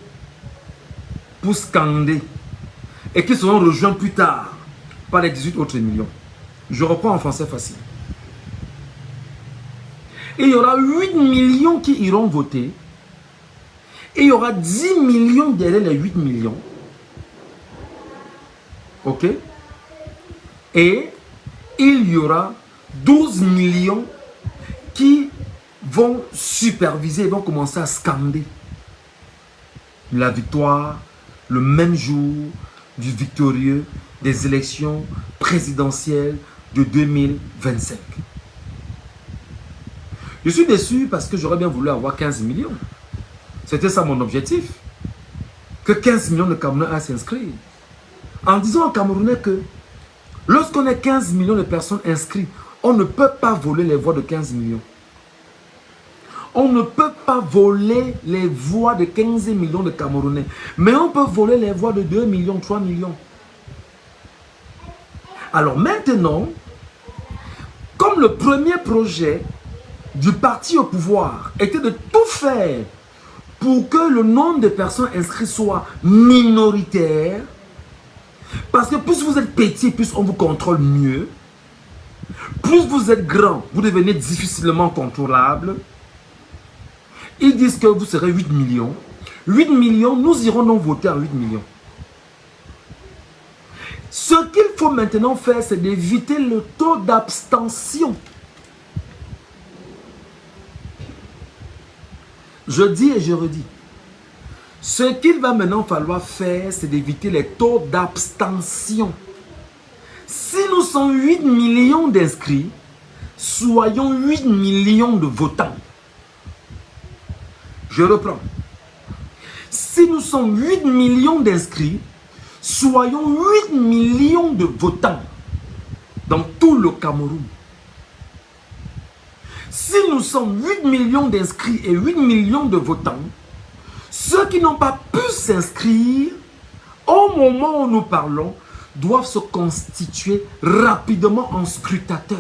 pour scander. Et qui seront rejoints plus tard par les 18 autres millions. Je reprends en français facile. Et il y aura 8 millions qui iront voter. Et il y aura 10 millions derrière les 8 millions. Ok? Et il y aura 12 millions qui vont superviser, vont commencer à scander la victoire le même jour du victorieux des élections présidentielles de 2025. Je suis déçu parce que j'aurais bien voulu avoir 15 millions. C'était ça mon objectif. Que 15 millions de Camerounais à s'inscrire. En disant aux Camerounais que lorsqu'on est 15 millions de personnes inscrites, on ne peut pas voler les voix de 15 millions. On ne peut pas voler les voix de 15 millions de Camerounais. Mais on peut voler les voix de 2 millions, 3 millions. Alors maintenant, comme le premier projet du parti au pouvoir était de tout faire pour que le nombre de personnes inscrites soit minoritaire, parce que plus vous êtes petit, plus on vous contrôle mieux. Plus vous êtes grand, vous devenez difficilement contrôlable. Ils disent que vous serez 8 millions. 8 millions, nous irons donc voter en 8 millions. Ce qu'il faut maintenant faire, c'est d'éviter le taux d'abstention. Je dis et je redis. Ce qu'il va maintenant falloir faire, c'est d'éviter les taux d'abstention. Si nous sommes 8 millions d'inscrits, soyons 8 millions de votants. Je reprends. Si nous sommes 8 millions d'inscrits, soyons 8 millions de votants dans tout le Cameroun. Si nous sommes 8 millions d'inscrits et 8 millions de votants, ceux qui n'ont pas pu s'inscrire, au moment où nous parlons, doivent se constituer rapidement en scrutateurs.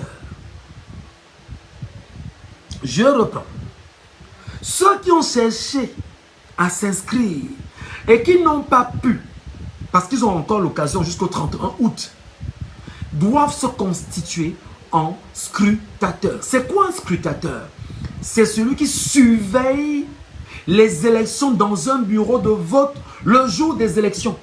Je reprends. Ceux qui ont cherché à s'inscrire et qui n'ont pas pu, parce qu'ils ont encore l'occasion jusqu'au 31 août, doivent se constituer en scrutateurs. C'est quoi un scrutateur? C'est celui qui surveille les élections dans un bureau de vote le jour des élections.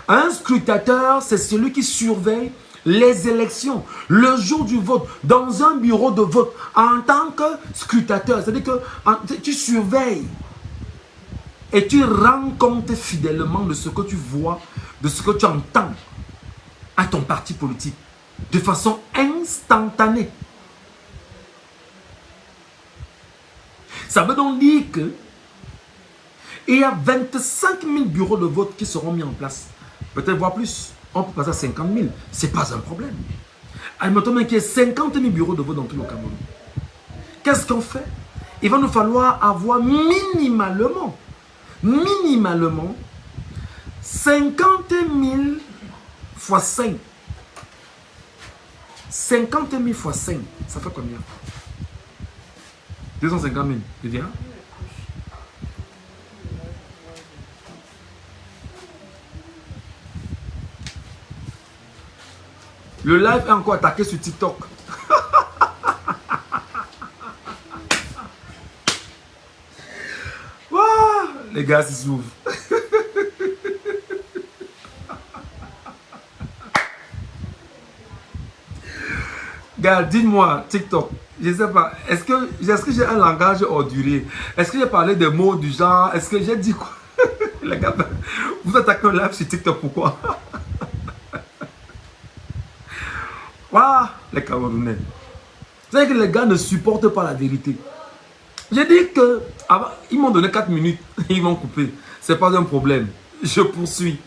Un scrutateur, c'est celui qui surveille les élections le jour du vote dans un bureau de vote en tant que scrutateur. C'est-à-dire que tu surveilles et tu rends compte fidèlement de ce que tu vois, de ce que tu entends à ton parti politique de façon instantanée. Ça veut donc dire que il y a 25 000 bureaux de vote qui seront mis en place. Peut-être voire plus. On peut passer à 50 000. Ce n'est pas un problème. Admettons qu'il y ait 50 000 bureaux de vote dans tout le Cameroun. Qu'est-ce qu'on fait? Il va nous falloir avoir minimalement 50 000 fois 5. 50 000 fois 5, ça fait combien? 250 000, tu diras? Le live est encore attaqué sur TikTok. Ouah, les gars s'ouvrent. Gars, dites-moi, TikTok, je ne sais pas, est-ce que j'ai un langage ordurier? Est-ce que j'ai parlé des mots du genre? Est-ce que j'ai dit quoi? Les gars, vous attaquez un live sur TikTok, pourquoi? Waouh, les Camerounais. Vous savez que les gars ne supportent pas la vérité. J'ai dit que, ils m'ont donné 4 minutes, ils vont couper. C'est pas un problème. Je poursuis.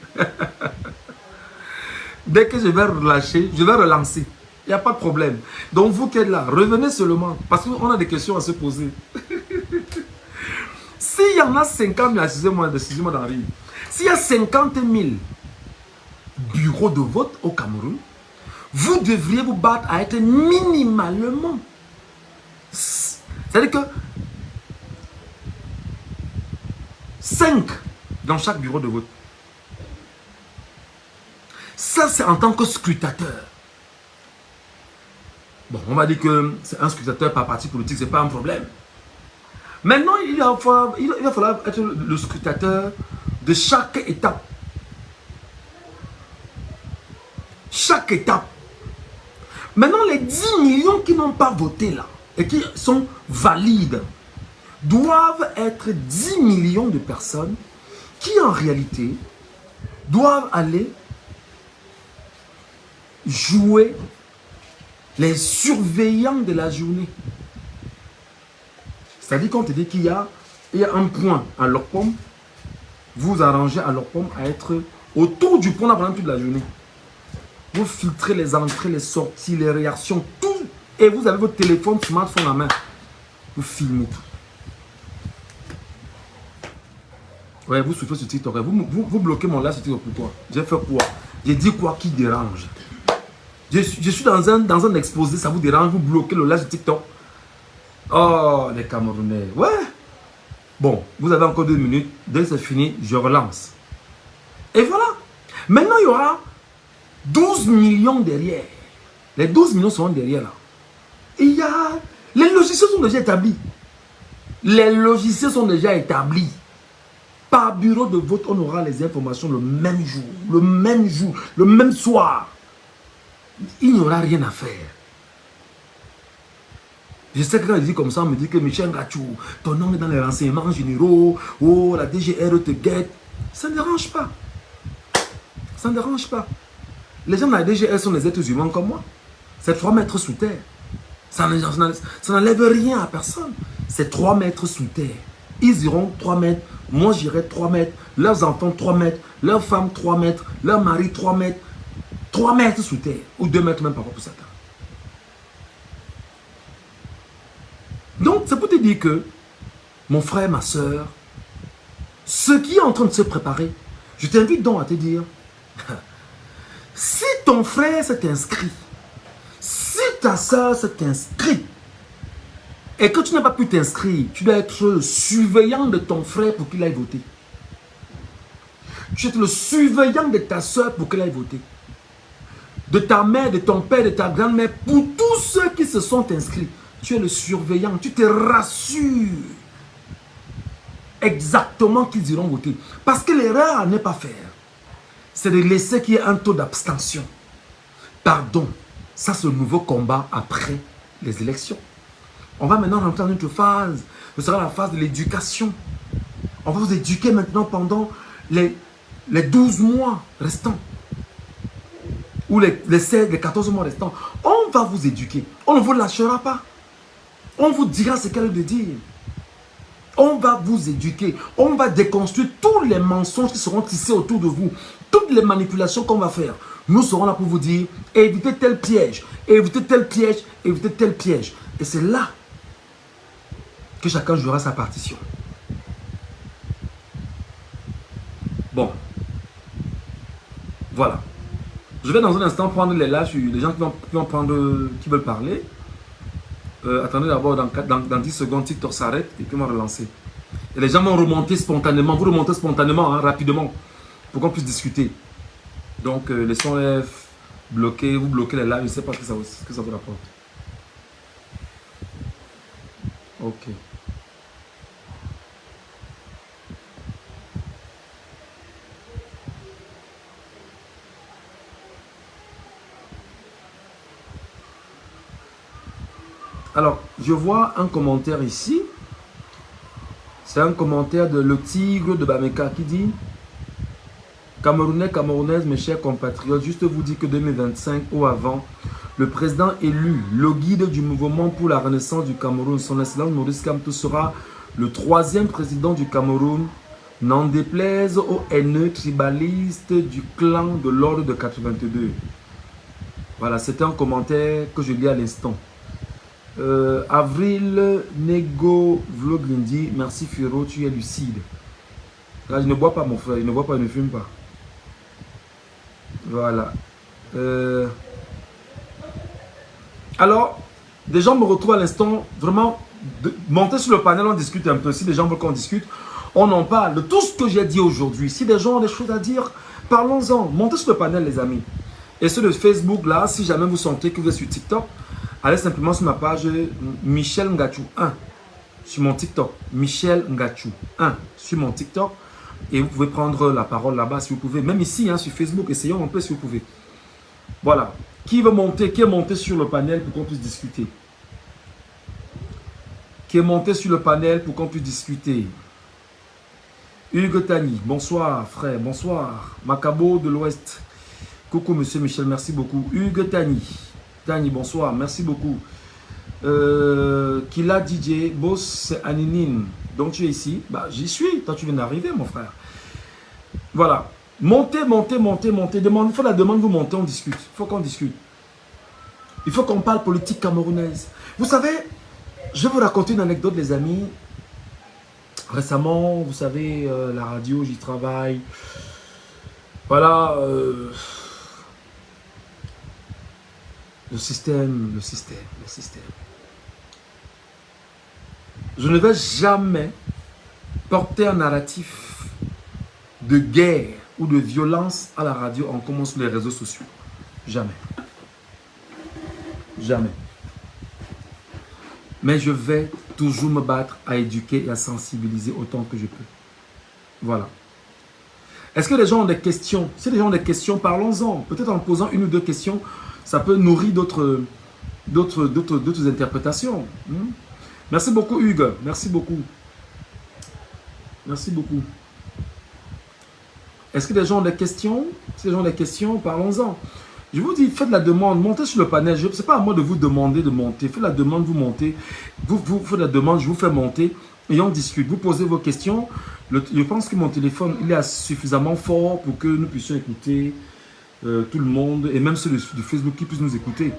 Dès que je vais relâcher, je vais relancer. Il n'y a pas de problème. Donc vous qui êtes là, revenez seulement. Parce qu'on a des questions à se poser. S'il y en a 50 000, excusez-moi d'en rire. S'il y a 50 000 bureaux de vote au Cameroun, vous devriez vous battre à être minimalement. C'est-à-dire que 5 dans chaque bureau de vote. Ça, c'est en tant que scrutateur. Bon, on va dire que c'est un scrutateur par parti politique, ce n'est pas un problème. Maintenant, il va falloir être le scrutateur de chaque étape. Chaque étape. Maintenant, les 10 millions qui n'ont pas voté là, et qui sont valides, doivent être 10 millions de personnes qui, en réalité, doivent aller jouer les surveillants de la journée. C'est-à-dire qu'on te dit qu'il y a un point à Lopom, vous arrangez à Lopom à être autour du point pendant toute la journée. Vous filtrez les entrées, les sorties, les réactions, tout. Et vous avez votre téléphone, smartphone en main. Vous filmez tout. Ouais, vous soufflez sur TikTok. Vous bloquez mon live sur TikTok. Pourquoi? J'ai fait quoi? J'ai dit quoi qui dérange? Je suis dans un exposé, ça vous dérange? Vous bloquez le live sur TikTok. Oh, les Camerounais. Ouais. Bon, vous avez encore 2 minutes. Dès que c'est fini, je relance. Et voilà. Maintenant, il y aura 12 millions derrière. Les 12 millions seront derrière là. Et il y a... Les logiciels sont déjà établis. Les logiciels sont déjà établis. Par bureau de vote, on aura les informations le même jour. Le même jour. Le même soir. Il n'y aura rien à faire. Je sais que quand je dis comme ça, on me dit que Michel Gachou, ton nom est dans les renseignements généraux, oh, la DGR te guette. Ça ne dérange pas. Ça ne dérange pas. Les gens de la DGR sont des êtres humains comme moi. C'est 3 mètres sous terre. Ça n'enlève rien à personne. C'est 3 mètres sous terre. Ils iront 3 mètres, moi j'irai 3 mètres, leurs enfants 3 mètres, leurs femmes 3 mètres, leurs maris 3 mètres. 3 mètres sous terre, ou 2 mètres même parfois pour certains. Donc, c'est pour te dire que, mon frère, ma soeur, ce qui est en train de se préparer, je t'invite donc à te dire, si ton frère s'est inscrit, si ta soeur s'est inscrite, et que tu n'as pas pu t'inscrire, tu dois être le surveillant de ton frère pour qu'il aille voter. Tu dois être le surveillant de ta soeur pour qu'elle aille voter. De ta mère, de ton père, de ta grand-mère, pour tous ceux qui se sont inscrits. Tu es le surveillant, tu te rassures exactement qu'ils iront voter. Parce que l'erreur à ne pas faire, c'est de laisser qu'il y ait un taux d'abstention. Pardon, ça c'est le nouveau combat après les élections. On va maintenant rentrer dans une autre phase. Ce sera la phase de l'éducation. On va vous éduquer maintenant pendant les 12 mois restants. Ou les 16, les 14 mois restants. On va vous éduquer. On ne vous lâchera pas. On vous dira ce qu'elle veut dire. On va vous éduquer. On va déconstruire tous les mensonges qui seront tissés autour de vous. Toutes les manipulations qu'on va faire. Nous serons là pour vous dire, évitez tel piège, évitez tel piège, évitez tel piège. Et c'est là que chacun jouera sa partition. Bon. Voilà. Je vais dans un instant prendre les lives sur les gens qui veulent parler. Attendez d'abord, dans 10 secondes, TikTok s'arrête et puis on va relancer. Et les gens vont remonter spontanément. Vous remontez spontanément, hein, rapidement, pour qu'on puisse discuter. Donc, laissons-les bloquez, vous bloquez les lives, je ne sais pas ce que ça vous rapporte. Ok. Alors, je vois un commentaire ici. C'est un commentaire de Le Tigre de Bameka qui dit: Camerounais, Camerounaises, mes chers compatriotes, juste vous dire que 2025 ou avant, le président élu, le guide du mouvement pour la renaissance du Cameroun, son excellence Maurice Kamto, sera le 3e président du Cameroun, n'en déplaise aux haineux tribalistes du clan de l'ordre de 82. Voilà, c'était un commentaire que je lis à l'instant. Avril Nego Vloglindi, merci Firo, tu es lucide. Là, je ne bois pas mon frère, je ne bois pas, je ne fume pas. Voilà. Alors, des gens me retrouvent à l'instant, vraiment, montez sur le panel, on discute un peu. Si des gens veulent qu'on discute, on en parle de tout ce que j'ai dit aujourd'hui. Si des gens ont des choses à dire, parlons-en. Montez sur le panel, les amis. Et sur le Facebook, là, si jamais vous sentez que vous êtes sur TikTok, allez simplement sur ma page Michel Ngachou 1 sur mon TikTok. Michel Ngachou 1 sur mon TikTok. Et vous pouvez prendre la parole là-bas si vous pouvez. Même ici, hein, sur Facebook, essayons un peu si vous pouvez. Voilà. Qui veut monter? Qui est monté sur le panel pour qu'on puisse discuter? Qui est monté sur le panel pour qu'on puisse discuter? Hugues Tani, bonsoir frère, bonsoir. Macabo de l'Ouest. Coucou monsieur Michel, merci beaucoup. Hugues Tani. Tani, bonsoir, merci beaucoup. Kila DJ, Boss Aninine. Donc tu es ici, bah j'y suis, toi tu viens d'arriver mon frère. Voilà, montez, montez, montez, montez, demande, il faut la demande, vous montez, on discute, il faut qu'on discute. Il faut qu'on parle politique camerounaise. Vous savez, je vais vous raconter une anecdote les amis. Récemment, vous savez, la radio, j'y travaille. Voilà, le système. Je ne vais jamais porter un narratif de guerre ou de violence à la radio en commençant sur les réseaux sociaux. Jamais. Jamais. Mais je vais toujours me battre à éduquer et à sensibiliser autant que je peux. Voilà. Est-ce que les gens ont des questions? Si les gens ont des questions, parlons-en. Peut-être en posant une ou deux questions, ça peut nourrir d'autres interprétations. Merci beaucoup Hugues, merci beaucoup. Merci beaucoup. Est-ce que les gens ont des questions? Si les gens ont des questions, parlons-en. Je vous dis, faites la demande, montez sur le panel. Ce n'est pas à moi de vous demander de monter. Faites la demande, vous montez. Vous faites la demande, je vous fais monter et on discute. Vous posez vos questions. Je pense que mon téléphone, il est suffisamment fort pour que nous puissions écouter tout le monde et même ceux du Facebook qui puissent nous écouter.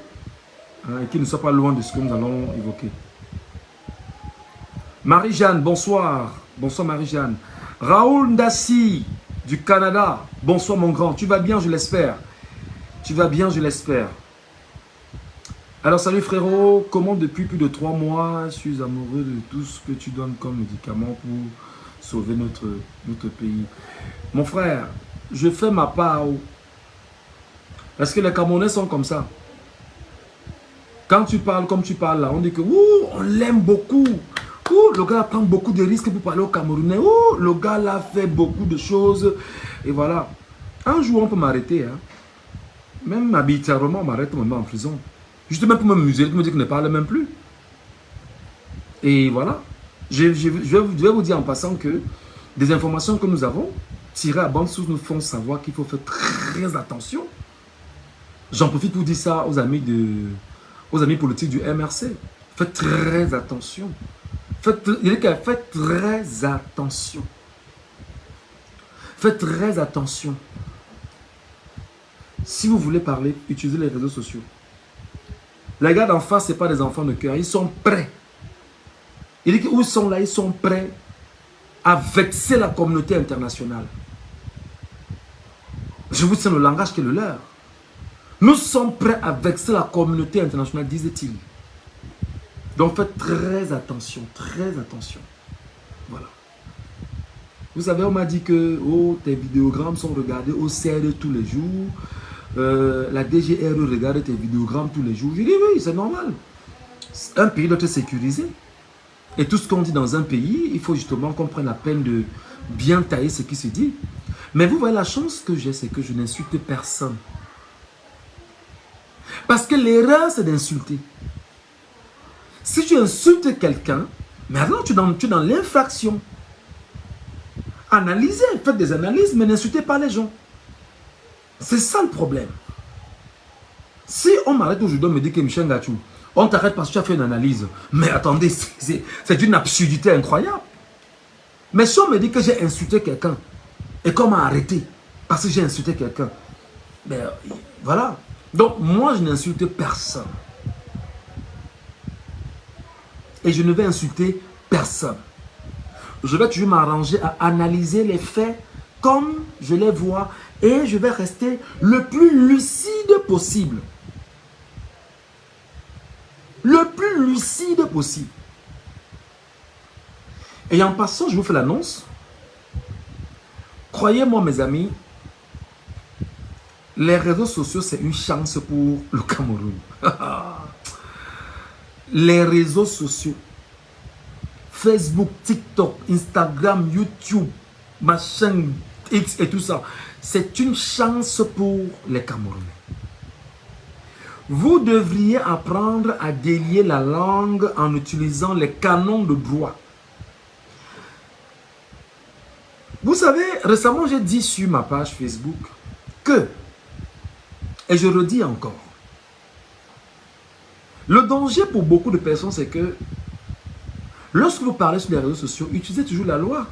Hein, et qui ne soient pas loin de ce que nous allons évoquer. Marie-Jeanne, bonsoir. Bonsoir Marie-Jeanne. Raoul Ndassi du Canada. Bonsoir mon grand. Tu vas bien, je l'espère. Tu vas bien, je l'espère. Alors salut frérot. Comment depuis plus de 3 mois, je suis amoureux de tout ce que tu donnes comme médicament pour sauver notre pays. Mon frère, je fais ma part. Parce que les Camerounais sont comme ça. Quand tu parles comme tu parles là, on dit que on l'aime beaucoup. Le gars prend beaucoup de risques pour parler aux Camerounais. Le gars là fait beaucoup de choses. Et voilà. Un jour, on peut m'arrêter. Hein. Même arbitrairement, on m'arrête, on me met en prison. Juste même pour m'amuser, pour me dire qu'on ne parle même plus. Et voilà. Je vais vous dire en passant que des informations que nous avons tirées à bande source nous font savoir qu'il faut faire très attention. J'en profite pour dire ça aux amis politiques du MRC. Faites très attention. Faites très attention. Faites très attention. Si vous voulez parler, utilisez les réseaux sociaux. Les gars d'en face, ce n'est pas des enfants de cœur. Ils sont prêts. Il dit qu'ils sont là, ils sont prêts à vexer la communauté internationale. Je vous tiens le langage qui est le leur. Nous sommes prêts à vexer la communauté internationale, disait-il. Donc faites très attention, très attention. Voilà. Vous savez, on m'a dit que tes vidéogrammes sont regardés au CED tous les jours. la DGRE regarde tes vidéogrammes tous les jours. Je dis oui, c'est normal. Un pays doit être sécurisé. Et tout ce qu'on dit dans un pays, il faut justement qu'on prenne la peine de bien tailler ce qui se dit. Mais vous voyez, la chance que j'ai, c'est que je n'insulte personne. Parce que l'erreur, c'est d'insulter. Si tu insultes quelqu'un, maintenant tu es dans l'infraction. Analysez, faites des analyses, mais n'insultez pas les gens. C'est ça le problème. Si on m'arrête aujourd'hui, on me dit que Michel Ngachou, on t'arrête parce que tu as fait une analyse. Mais attendez, c'est d'une absurdité incroyable. Mais si on me dit que j'ai insulté quelqu'un et qu'on m'a arrêté parce que j'ai insulté quelqu'un, ben voilà. Donc moi, je n'insulte personne. Et je ne vais insulter personne. Je vais toujours m'arranger à analyser les faits comme je les vois et je vais rester le plus lucide possible. Le plus lucide possible. Et en passant, je vous fais l'annonce. Croyez-moi, mes amis, les réseaux sociaux, c'est une chance pour le Cameroun. Les réseaux sociaux, Facebook, TikTok, Instagram, YouTube, machin, X et tout ça, c'est une chance pour les Camerounais. Vous devriez apprendre à délier la langue en utilisant les canons de droit. Vous savez, récemment, j'ai dit sur ma page Facebook que, et je redis encore, le danger pour beaucoup de personnes, c'est que lorsque vous parlez sur les réseaux sociaux, utilisez toujours la loi.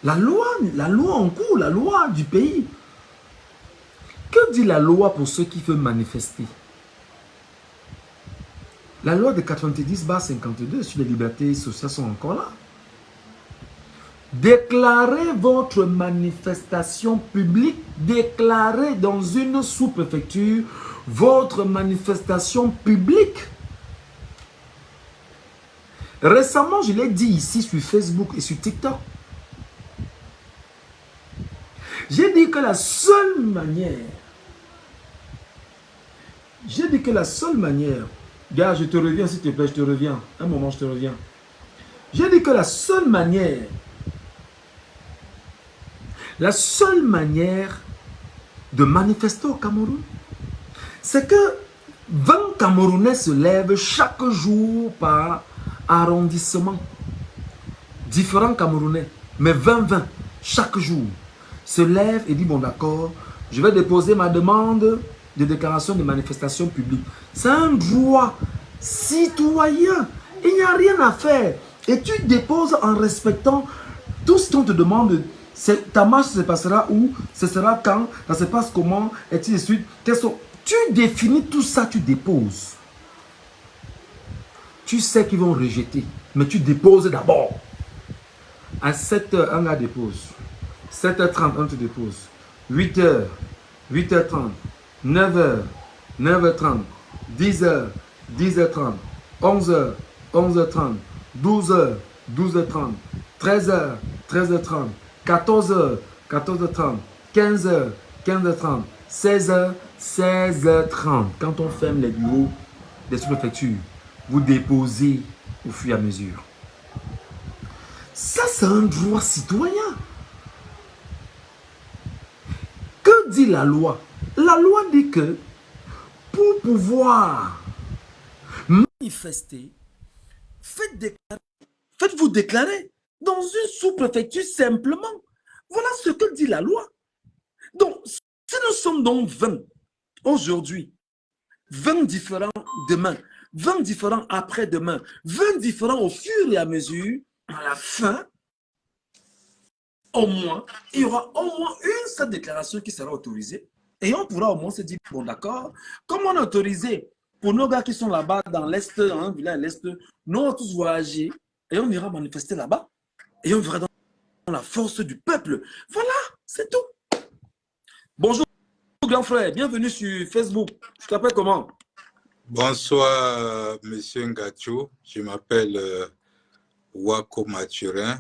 La loi en cours, la loi du pays. Que dit la loi pour ceux qui veulent manifester? La loi de 90/52 sur les libertés sociales sont encore là. Déclarez votre manifestation publique, déclarez dans une sous-préfecture votre manifestation publique. Récemment, je l'ai dit ici sur Facebook et sur TikTok. J'ai dit que la seule manière, gars, je te reviens s'il te plaît, je te reviens. Un moment, je te reviens. J'ai dit que la seule manière de manifester au Cameroun, c'est que 20 Camerounais se lèvent chaque jour par arrondissement. Différents Camerounais, mais 20 chaque jour, se lèvent et disent, bon d'accord, je vais déposer ma demande de déclaration de manifestation publique. C'est un droit citoyen. Il n'y a rien à faire. Et tu déposes en respectant tout ce qu'on te demande. Ta marche se passera où? Ce sera quand? Ça se passe comment? Et ainsi de suite. Tu définis tout ça, tu déposes. Tu sais qu'ils vont rejeter, mais tu déposes d'abord. À 7h, un gars dépose. 7h30, on te dépose. 8h, 8h30. 9h, 9h30. 10h, 10h30. 11h, 11h30. 12h, 12h30. 13h, 13h30. 14h, 14h30. 15h, 15h30. 16h, 16h30. Quand on ferme les bureaux des sous-préfectures, vous déposez au fur et à mesure. Ça, c'est un droit citoyen. Que dit la loi? La loi dit que pour pouvoir manifester, faites-vous déclarer dans une sous-préfecture simplement. Voilà ce que dit la loi. Donc, si nous sommes donc 20 aujourd'hui, 20 différents demain, 20 différents après-demain, 20 différents au fur et à mesure, à la fin, au moins, il y aura au moins une seule déclaration qui sera autorisée. Et on pourra au moins se dire, bon d'accord, comme on est autorisé pour nos gars qui sont là-bas dans l'Est, dans un village à l'Est, nous on va tous voyager et on ira manifester là-bas. Et on verra dans la force du peuple. Voilà, c'est tout. Bonjour grand frère, bienvenue sur Facebook. Tu t'appelles comment? Bonsoir, monsieur Ngachou. Je m'appelle Wako Mathurin,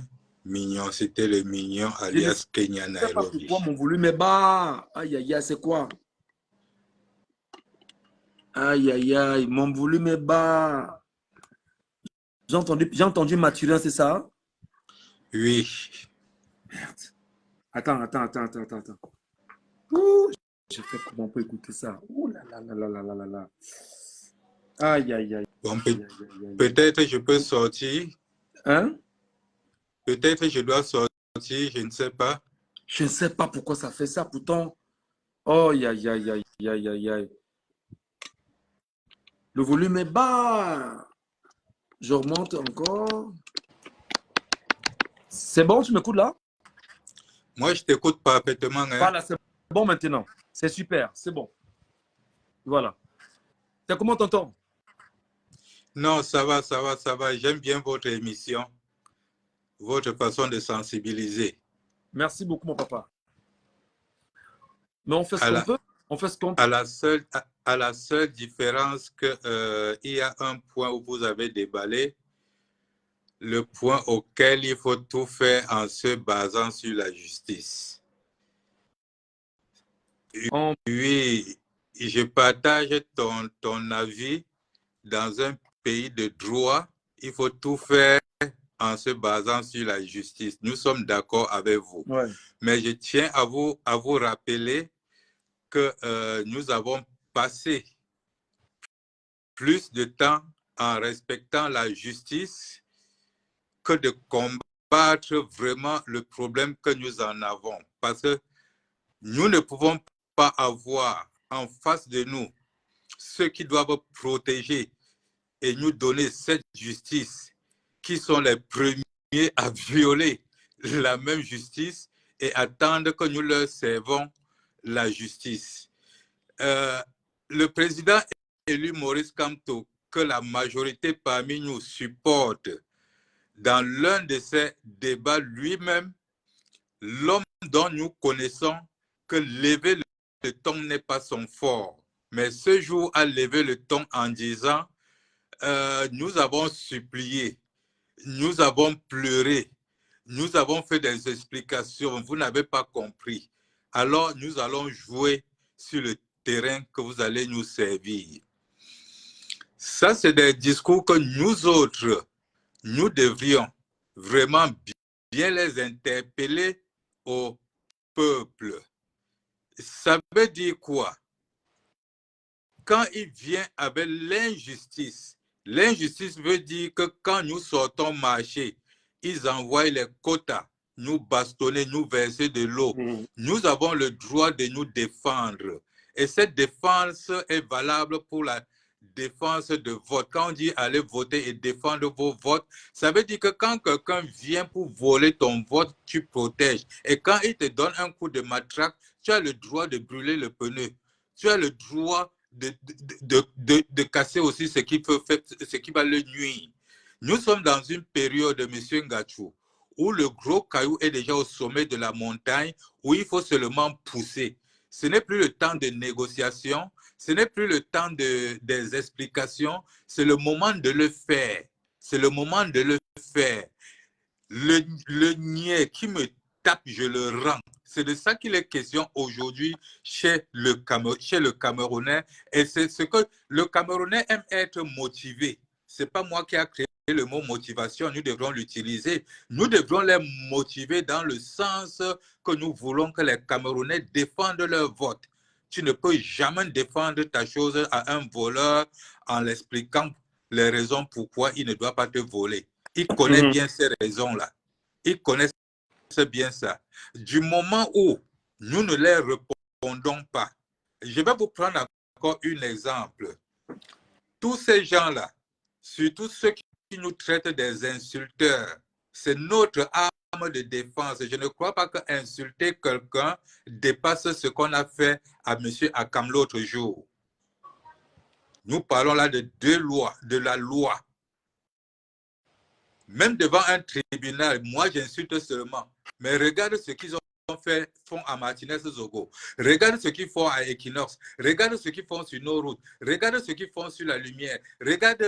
Mignon, c'était le Mignon alias Kenya Je ne sais pas Nairobi. pourquoi mon volume est bas. Aïe, aïe, aïe, c'est quoi? Aïe, aïe, aïe, mon volume est bas. J'ai entendu Mathurin, c'est ça? Oui. Merde. Attends. Ouh, je fais comment pour écouter ça? Ouh là là là là là là là. Aïe, aïe, aïe. Bon, peut-être je peux sortir. Hein? Peut-être je dois sortir, je ne sais pas. Je ne sais pas pourquoi ça fait ça, pourtant. Oh, aïe, aïe, aïe, aïe, aïe, aïe, aïe. Le volume est bas. Je remonte encore. C'est bon, tu m'écoutes là? Moi, je t'écoute parfaitement. Hein? Voilà, c'est bon maintenant. C'est super, c'est bon. Voilà. Comment t'entends? Non, ça va. J'aime bien votre émission, votre façon de sensibiliser. Merci beaucoup, mon papa. Mais on fait ce qu'on peut. On fait ce qu'on peut. À la seule différence que il y a un point où vous avez déballé, le point auquel il faut tout faire en se basant sur la justice. Oui, je partage ton avis. Dans un pays de droit, il faut tout faire en se basant sur la justice. Nous sommes d'accord avec vous. Ouais. Mais je tiens à vous rappeler que nous avons passé plus de temps en respectant la justice que de combattre vraiment le problème que nous en avons. Parce que nous ne pouvons pas avoir en face de nous ceux qui doivent protéger et nous donner cette justice, qui sont les premiers à violer la même justice et attendre que nous leur servons la justice. Le président élu Maurice Kamto, que la majorité parmi nous supporte, dans l'un de ces débats lui-même, l'homme dont nous connaissons que lever le ton n'est pas son fort, mais ce jour a levé le ton en disant nous avons supplié, nous avons pleuré, nous avons fait des explications, vous n'avez pas compris. Alors nous allons jouer sur le terrain que vous allez nous servir. Ça, c'est des discours que nous autres, nous devrions vraiment bien les interpeller au peuple. Ça veut dire quoi? Quand il vient avec l'injustice, l'injustice veut dire que quand nous sortons marcher, ils envoient les quotas, nous bastonner, nous verser de l'eau. Nous avons le droit de nous défendre. Et cette défense est valable pour la défense de vote. Quand on dit aller voter et défendre vos votes, ça veut dire que quand quelqu'un vient pour voler ton vote, tu protèges. Et quand il te donne un coup de matraque, tu as le droit de brûler le pneu. Tu as le droit de casser aussi ce qui va le nuire. Nous sommes dans une période, M. Ngachou, où le gros caillou est déjà au sommet de la montagne, où il faut seulement pousser. Ce n'est plus le temps de négociation, ce n'est plus le temps des explications, c'est le moment de le faire. C'est le moment de le faire. Le niais qui me tape, je le rends. C'est de ça qu'il est question aujourd'hui chez le Camerounais. Et c'est ce que le Camerounais aime être motivé. Ce n'est pas moi qui ai créé le mot motivation, nous devrons l'utiliser. Nous devrons les motiver dans le sens que nous voulons que les Camerounais défendent leur vote. Tu ne peux jamais défendre ta chose à un voleur en l'expliquant les raisons pourquoi il ne doit pas te voler. Il connaît bien ces raisons-là. Il connaît bien ça. Du moment où nous ne les répondons pas, je vais vous prendre encore un exemple. Tous ces gens-là, surtout ceux qui nous traitent des insulteurs, c'est notre arme de défense. Je ne crois pas qu'insulter quelqu'un dépasse ce qu'on a fait à M. Akam l'autre jour. Nous parlons là de deux lois, de la loi. Même devant un tribunal, moi j'insulte seulement. Mais regarde ce qu'ils font à Martinez Zogo. Regarde ce qu'ils font à Equinox. Regarde ce qu'ils font sur nos routes. Regarde ce qu'ils font sur la lumière. Regarde.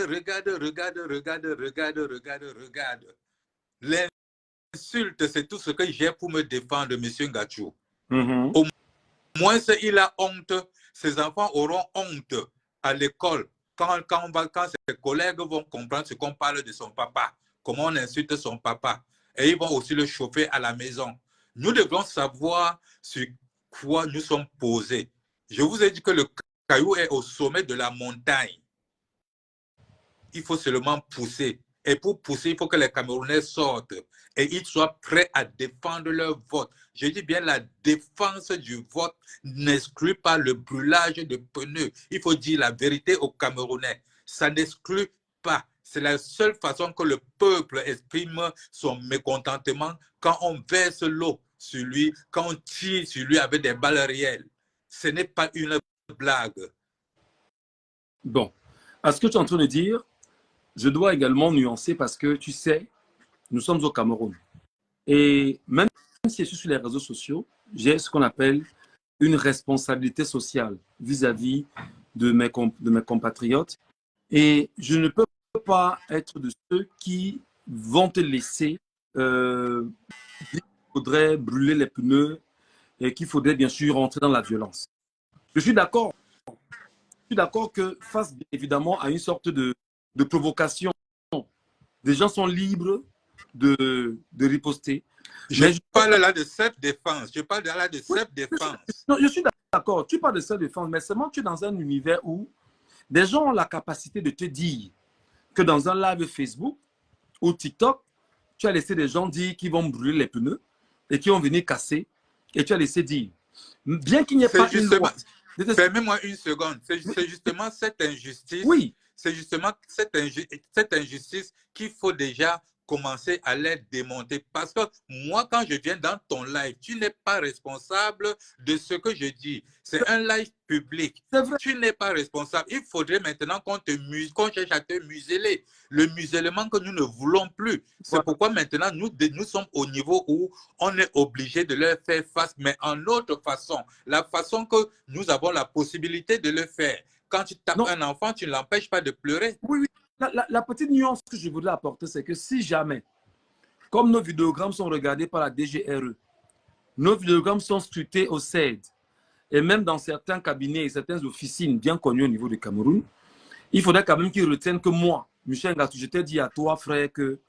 insulte, c'est tout ce que j'ai pour me défendre, M. Ngachou. Mhm. Au moins, il a honte. Ses enfants auront honte à l'école quand ses collègues vont comprendre ce qu'on parle de son papa, comment on insulte son papa. Et ils vont aussi le chauffer à la maison. Nous devons savoir sur quoi nous sommes posés. Je vous ai dit que le caillou est au sommet de la montagne. Il faut seulement pousser. Et pour pousser, il faut que les Camerounais sortent et ils soient prêts à défendre leur vote. Je dis bien la défense du vote n'exclut pas le brûlage de pneus. Il faut dire la vérité aux Camerounais. Ça n'exclut pas. C'est la seule façon que le peuple exprime son mécontentement quand on verse l'eau sur lui, quand on tire sur lui avec des balles réelles. Ce n'est pas une blague. Bon, à ce que tu es en train de dire, je dois également nuancer parce que, tu sais, nous sommes au Cameroun. Et même si je suis sur les réseaux sociaux, j'ai ce qu'on appelle une responsabilité sociale vis-à-vis de mes compatriotes. Et je ne peux pas être de ceux qui vont te laisser dire qu'il faudrait brûler les pneus et qu'il faudrait bien sûr rentrer dans la violence. Je suis d'accord. Je suis d'accord que face évidemment à une sorte de provocation, des gens sont libres de riposter. Je parle là de self-défense. Je parle là de self-défense. Non, je suis d'accord. Tu parles de self-défense, mais seulement tu es dans un univers où des gens ont la capacité de te dire que dans un live Facebook ou TikTok, tu as laissé des gens dire qu'ils vont brûler les pneus et qu'ils vont venir casser et tu as laissé dire. Bien qu'il n'y ait pas une loi. Permets-moi une seconde. C'est justement cette injustice. Oui. C'est justement cette injustice qu'il faut déjà commencer à les démonter. Parce que moi, quand je viens dans ton live, tu n'es pas responsable de ce que je dis. C'est un live public. Tu n'es pas responsable. Il faudrait maintenant qu'on cherche à te museler. Le musellement que nous ne voulons plus. C'est pourquoi maintenant, nous sommes au niveau où on est obligé de leur faire face, mais en autre façon. La façon que nous avons la possibilité de le faire. Quand tu tapes un enfant, tu ne l'empêches pas de pleurer. Oui, oui. La petite nuance que je voudrais apporter, c'est que si jamais, comme nos vidéogrammes sont regardés par la DGRE, nos vidéogrammes sont scrutés au CED, et même dans certains cabinets et certaines officines bien connues au niveau du Cameroun, il faudrait quand même qu'ils retiennent que moi, Michel Ngachou, je t'ai dit à toi, frère, que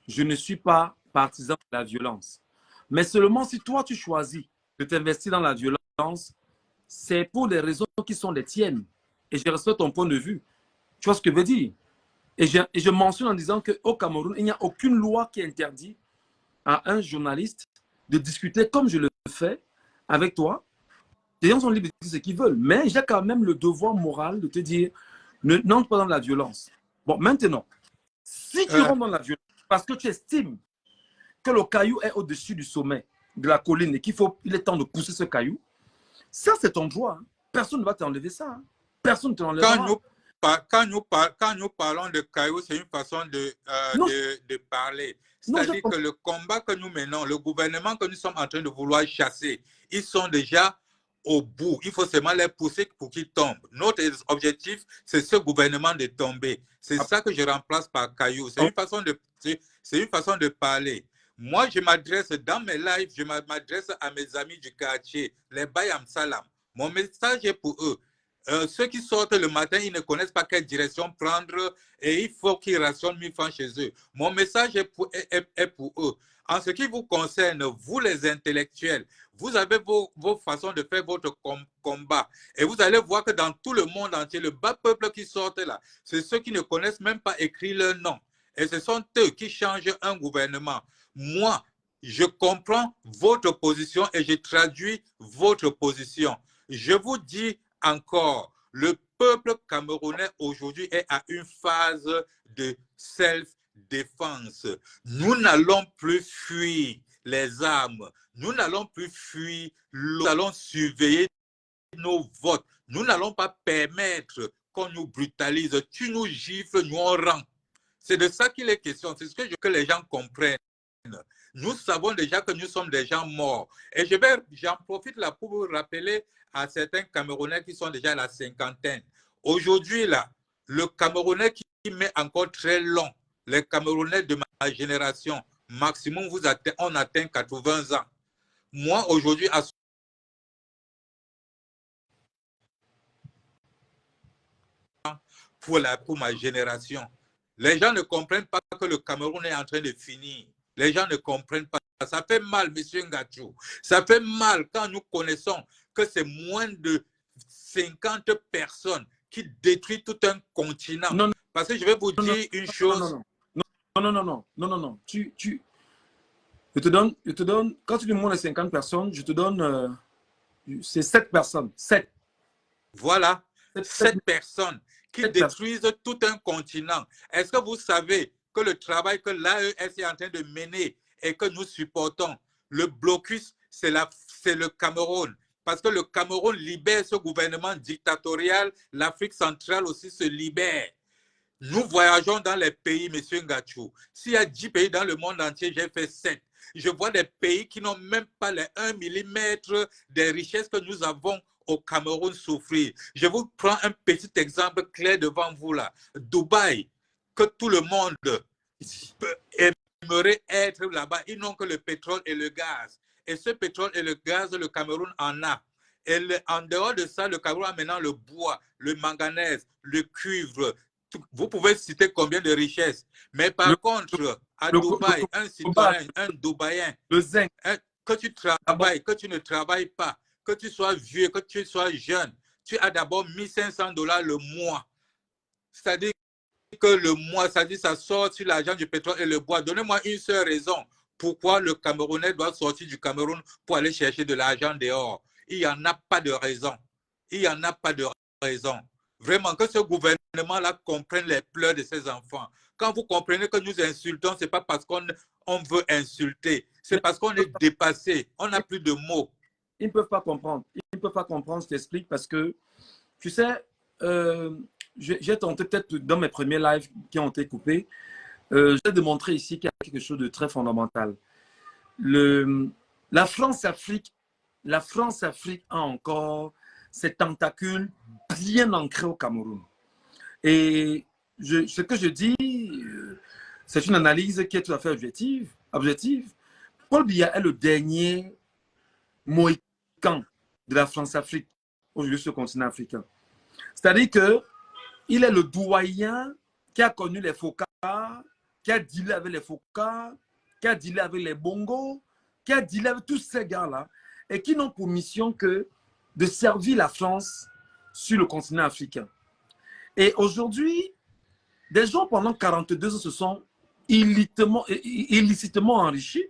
je ne suis pas partisan de la violence. Mais seulement si toi, tu choisis de t'investir dans la violence, c'est pour des raisons qui sont les tiennes. Et je respecte ton point de vue. Tu vois ce que je veux dire? Et je mentionne en disant qu'au Cameroun, il n'y a aucune loi qui interdit à un journaliste de discuter comme je le fais avec toi. Les gens sont libres de dire ce qu'ils veulent. Mais j'ai quand même le devoir moral de te dire, n'entre pas dans la violence. Bon, maintenant, si tu rentres dans la violence parce que tu estimes que le caillou est au-dessus du sommet de la colline et qu'il est temps de pousser ce caillou, ça c'est ton droit. Hein. Personne ne va t'enlever ça. Hein. Personne ne te l'enlèvera. Quand nous parlons de caillou, c'est une façon de parler. C'est-à-dire que le combat que nous menons, le gouvernement que nous sommes en train de vouloir chasser, ils sont déjà au bout. Il faut seulement les pousser pour qu'ils tombent. Notre objectif, c'est ce gouvernement de tomber. C'est ça que je remplace par caillou. C'est une façon de parler. Moi, je m'adresse dans mes lives, je m'adresse à mes amis du quartier, les Bayam Salam. Mon message est pour eux. Ceux qui sortent le matin, ils ne connaissent pas quelle direction prendre et il faut qu'ils rationnent 1000 francs chez eux. Mon message est pour eux. En ce qui vous concerne, vous les intellectuels, vous avez vos façons de faire votre combat. Et vous allez voir que dans tout le monde entier, le bas peuple qui sortent là, c'est ceux qui ne connaissent même pas écrire leur nom. Et ce sont eux qui changent un gouvernement. Moi, je comprends votre position et je traduis votre position. Je vous dis encore, le peuple camerounais aujourd'hui est à une phase de self-défense. Nous n'allons plus fuir les armes. Nous n'allons plus fuir l'eau. Nous allons surveiller nos votes. Nous n'allons pas permettre qu'on nous brutalise. Tu nous gifles, nous on rend. C'est de ça qu'il est question. C'est ce que les gens comprennent. Nous savons déjà que nous sommes des gens morts. Et j'en profite là pour vous rappeler à certains Camerounais qui sont déjà à la cinquantaine. Aujourd'hui, là, le Camerounais qui met encore très long, les Camerounais de ma génération, maximum, on atteint 80 ans. Moi, aujourd'hui, pour ma génération, les gens ne comprennent pas que le Cameroun est en train de finir. Les gens ne comprennent pas. Ça fait mal, monsieur Ngachou. Ça fait mal quand nous connaissons que c'est moins de 50 personnes qui détruisent tout un continent. Non, parce que je vais vous dire une chose. Non. Je te donne, quand tu dis moins de 50 personnes, je te donne, c'est 7 personnes. 7. Voilà, 7 personnes qui détruisent tout un continent. Est-ce que vous savez que le travail que l'AES est en train de mener et que nous supportons, le blocus, c'est le Cameroun. Parce que le Cameroun libère ce gouvernement dictatorial, l'Afrique centrale aussi se libère. Nous voyageons dans les pays, monsieur Ngachou. S'il y a 10 pays dans le monde entier, j'ai fait 7. Je vois des pays qui n'ont même pas les 1 millimètre des richesses que nous avons au Cameroun souffrir. Je vous prends un petit exemple clair devant vous là. Dubaï, que tout le monde aimerait être là-bas. Ils n'ont que le pétrole et le gaz. Et ce pétrole et le gaz, le Cameroun en a. Et en dehors de ça, le Cameroun a maintenant le bois, le manganèse, le cuivre. Vous pouvez citer combien de richesses. Mais par contre, à Dubaï, un citoyen, un Dubaïen, le zinc, que tu travailles, que tu ne travailles pas, que tu sois vieux, que tu sois jeune, tu as d'abord 1500 $ le mois. C'est-à-dire que le mois, c'est-à-dire ça sort sur l'argent du pétrole et le bois. Donnez-moi une seule raison pourquoi le Camerounais doit sortir du Cameroun pour aller chercher de l'argent dehors. Il n'y en a pas de raison. Il n'y en a pas de raison. Vraiment, que ce gouvernement-là comprenne les pleurs de ses enfants. Quand vous comprenez que nous insultons, ce n'est pas parce qu'on veut insulter. C'est parce qu'on est dépassé. On n'a plus de mots. Ils ne peuvent pas comprendre. Ils ne peuvent pas comprendre, je t'explique, parce que, tu sais, j'ai tenté peut-être dans mes premiers lives qui ont été coupés, j'ai démontré ici qu'il y a quelque chose de très fondamental. La France-Afrique a encore ses tentacules bien ancrés au Cameroun. Et ce que je dis, c'est une analyse qui est tout à fait objective. Paul Biya est le dernier mohican de la France-Afrique aujourd'hui sur le continent africain. C'est-à-dire qu'il est le doyen qui a connu les Fokas, qui a dealé avec les Fokas, qui a dealé avec les Bongos, qui a dealé avec tous ces gars-là et qui n'ont pour mission que de servir la France sur le continent africain. Et aujourd'hui, des gens pendant 42 ans se sont illicitement enrichis.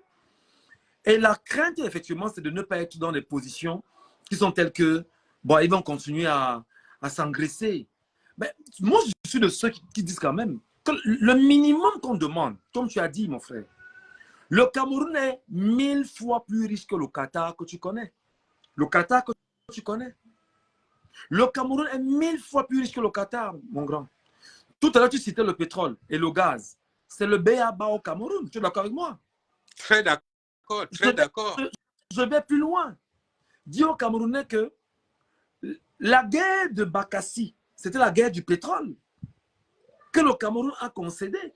Et la crainte, effectivement, c'est de ne pas être dans des positions qui sont telles que, bon, ils vont continuer à s'engraisser. Mais moi, je suis de ceux qui disent quand même que le minimum qu'on demande, comme tu as dit, mon frère, le Cameroun est 1000 fois plus riche que le Qatar que tu connais. Le Qatar que tu connais. Le Cameroun est 1000 fois plus riche que le Qatar, mon grand. Tout à l'heure, tu citais le pétrole et le gaz. C'est le B.A.B.A. au Cameroun. Tu es d'accord avec moi? Très d'accord, très d'accord. Je vais plus loin. Dis aux Camerounais que la guerre de Bakassi, c'était la guerre du pétrole que le Cameroun a concédé.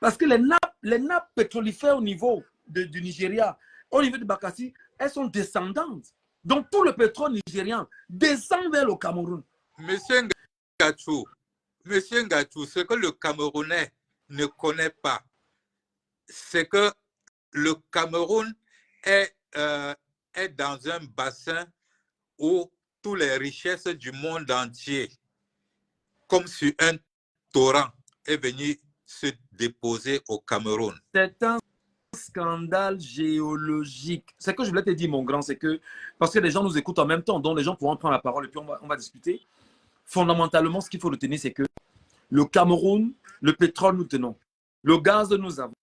Parce que les nappes pétrolifères au niveau du Nigeria, au niveau de Bakassi, elles sont descendantes. Donc tout le pétrole nigérian descend vers le Cameroun. Monsieur Ngachou, ce que le Camerounais ne connaît pas, c'est que le Cameroun est dans un bassin où toutes les richesses du monde entier, comme sur un torrent, est venu se déposer au Cameroun. C'est un scandale géologique. Ce que je voulais te dire, mon grand, c'est que, parce que les gens nous écoutent en même temps, donc les gens pourront prendre la parole et puis on va discuter. Fondamentalement, ce qu'il faut retenir, c'est que le Cameroun, le pétrole, nous tenons. Le gaz, nous avons.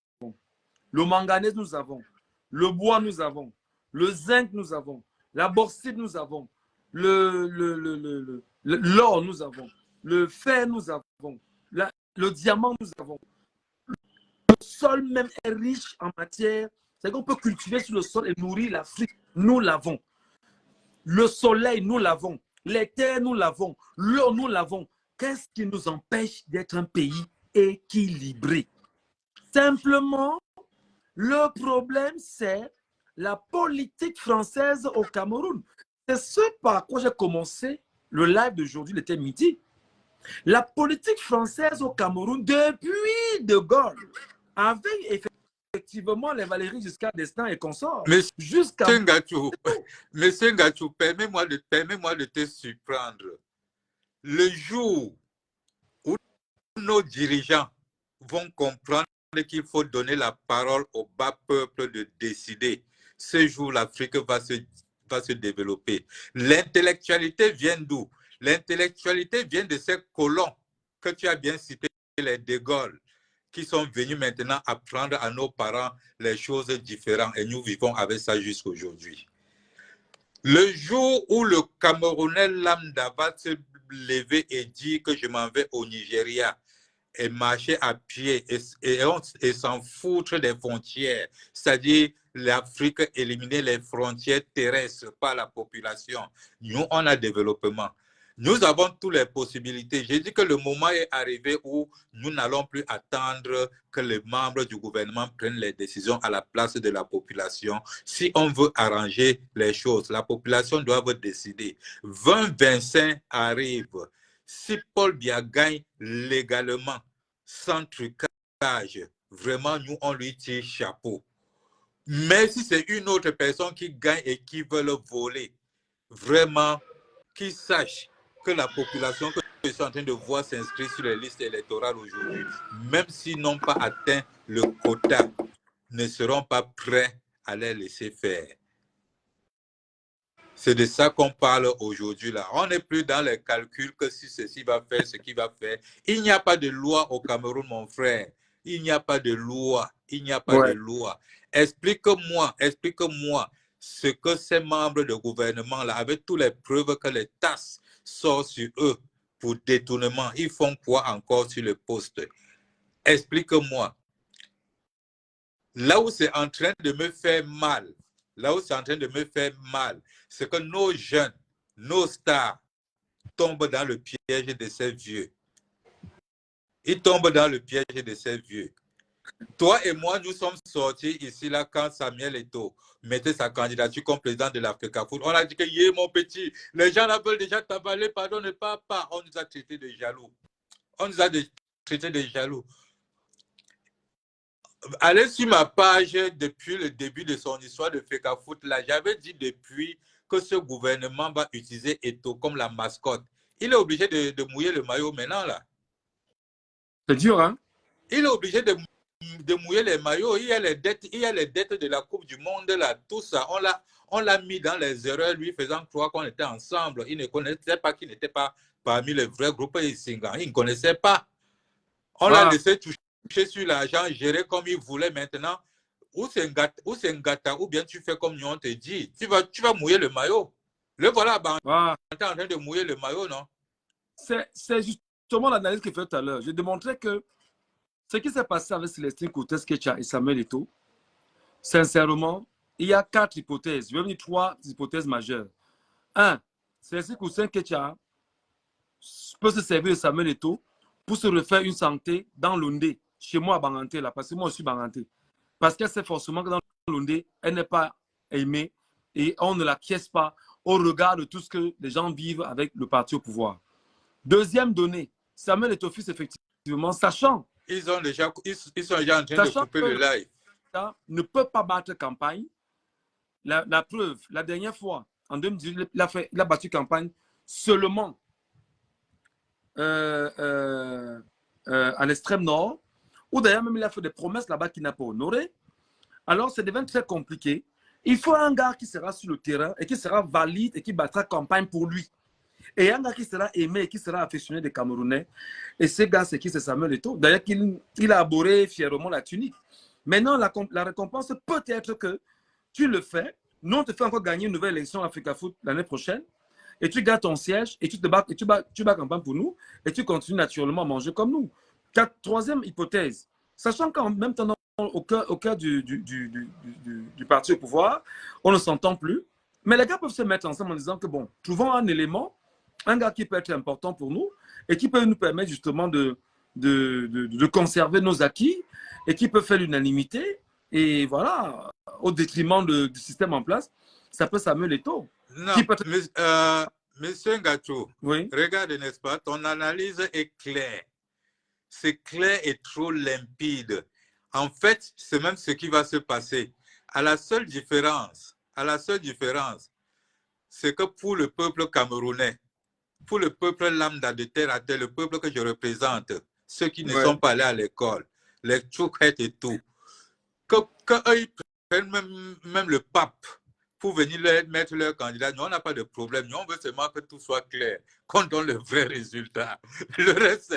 Le manganèse, nous avons. Le bois, nous avons. Le zinc, nous avons. La bauxite, nous avons. L'or, nous avons. Le fer, nous avons. Le diamant, nous avons. Le sol même est riche en matière. C'est qu'on peut cultiver sur le sol et nourrir l'Afrique. Nous l'avons. Le soleil, nous l'avons. Les terres, nous l'avons. L'eau, nous l'avons. Qu'est-ce qui nous empêche d'être un pays équilibré? Simplement, Le problème, c'est la politique française au Cameroun. C'est ce par quoi j'ai commencé le live d'aujourd'hui, il était midi. La politique française au Cameroun, depuis De Gaulle, avec effectivement les Valéry Giscard d'Estaing et consorts, jusqu'à... Monsieur Ngachou, permets-moi de te surprendre. Le jour où nos dirigeants vont comprendre qu'il faut donner la parole au bas peuple de décider, ce jour, l'Afrique va se développer. L'intellectualité vient d'où? L'intellectualité vient de ces colons que tu as bien cités, les De Gaulle, qui sont venus maintenant apprendre à nos parents les choses différentes et nous vivons avec ça jusqu'aujourd'hui. Le jour où le Camerounais lambda va se lever et dire que je m'en vais au Nigeria et marcher à pied et s'en foutre des frontières, c'est-à-dire l'Afrique éliminer les frontières terrestres par la population. Nous, on a développement. Nous avons toutes les possibilités. J'ai dit que le moment est arrivé où nous n'allons plus attendre que les membres du gouvernement prennent les décisions à la place de la population. Si on veut arranger les choses, la population doit décider. 2025 arrive. Si Paul Biya gagne légalement, sans trucage, vraiment, nous, on lui tire chapeau. Mais si c'est une autre personne qui gagne et qui veut le voler, vraiment, qu'il sache que la population que je suis en train de voir s'inscrire sur les listes électorales aujourd'hui, même s'ils n'ont pas atteint le quota, ne seront pas prêts à les laisser faire. C'est de ça qu'on parle aujourd'hui là. On n'est plus dans les calculs que si ceci va faire, ce qui va faire. Il n'y a pas de loi au Cameroun, mon frère. Il n'y a pas de loi. Il n'y a pas de loi. Explique-moi ce que ces membres de gouvernement là, avec toutes les preuves que les TAS sortent sur eux pour détournement, ils font quoi encore sur le poste? Explique-moi. Là où c'est en train de me faire mal, c'est que nos jeunes, nos stars tombent dans le piège de ces vieux. Ils tombent dans le piège de ces vieux. Toi et moi, nous sommes sortis ici là quand Samuel Eto'o mettait sa candidature comme président de l'Africafoot. On a dit que, yeah, mon petit, les gens là veulent déjà t'avaler, pardonne pas. On nous a traités de jaloux. Allez sur ma page depuis le début de son histoire de Fecafoot, là, j'avais dit depuis que ce gouvernement va utiliser Eto'o comme la mascotte. Il est obligé de mouiller le maillot maintenant, là. C'est dur, hein? Il est obligé de mouiller les maillots. Il y a les dettes de la Coupe du Monde, là, tout ça. On l'a mis dans les erreurs, lui faisant croire qu'on était ensemble. Il ne connaissait pas qu'il n'était pas parmi les vrais groupes Isinga. Il ne connaissait pas. On l'a laissé toucher sur l'argent, gérer comme il voulait maintenant. Ou c'est un gâteau, ou bien tu fais comme nous on te dit. Tu vas mouiller le maillot. Le voilà, tu es en train de mouiller le maillot, non? C'est justement l'analyse que je faisais tout à l'heure. Je démontrais que ce qui s'est passé avec Célestin Coutès-Ketcha et Samuel Eto'o, sincèrement, il y a 4 hypothèses. Je vais vous dire 3 hypothèses majeures. 1. Célestin Coutès-Ketcha peut se servir de Samuel Eto'o pour se refaire une santé dans l'Ondé, chez moi à Banganté, là, parce que moi je suis Banganté. Parce qu'elle sait forcément que dans l'Ondé, elle n'est pas aimée et on ne l'acquiesce pas au regard de tout ce que les gens vivent avec le parti au pouvoir. Deuxième donnée, Samuel Eto'o, effectivement, sachant ils sont déjà en train de couper le live. Ne peut pas battre campagne. La preuve, la dernière fois, en 2018, il a battu campagne seulement à l'extrême nord, ou d'ailleurs même il a fait des promesses là-bas qu'il n'a pas honorées. Alors ça devient très compliqué. Il faut un gars qui sera sur le terrain et qui sera valide et qui battra campagne pour lui. Et un gars qui sera aimé et qui sera affectionné des Camerounais. Et ce gars, c'est qui? C'est Samuel Eto'o. D'ailleurs, il a arboré fièrement la tunique. Maintenant, la récompense peut être que tu le fais. Nous, on te fait encore gagner une nouvelle élection Africafoot l'année prochaine. Et tu gardes ton siège et tu bats campagne pour nous. Et tu continues naturellement à manger comme nous. Troisième hypothèse. Sachant qu'en même temps, au cœur du parti au pouvoir, on ne s'entend plus. Mais les gars peuvent se mettre ensemble en disant que, bon, trouvons un élément, un gars qui peut être important pour nous et qui peut nous permettre justement de conserver nos acquis et qui peut faire l'unanimité Et voilà, au détriment du système en place, ça peut s'amener les taux. Non, monsieur Ngacho, oui. Regarde, n'est-ce pas, ton analyse est claire. C'est clair et trop limpide. En fait, c'est même ce qui va se passer. La seule différence, c'est que pour le peuple camerounais, pour le peuple lambda de terre à terre, le peuple que je représente, ceux qui ne sont pas allés à l'école, les tchoukhets et tout, qu'eux ils prennent même le pape pour venir mettre leur candidat. Nous, on n'a pas de problème. Nous, on veut seulement que tout soit clair, qu'on donne le vrai résultat. Le reste,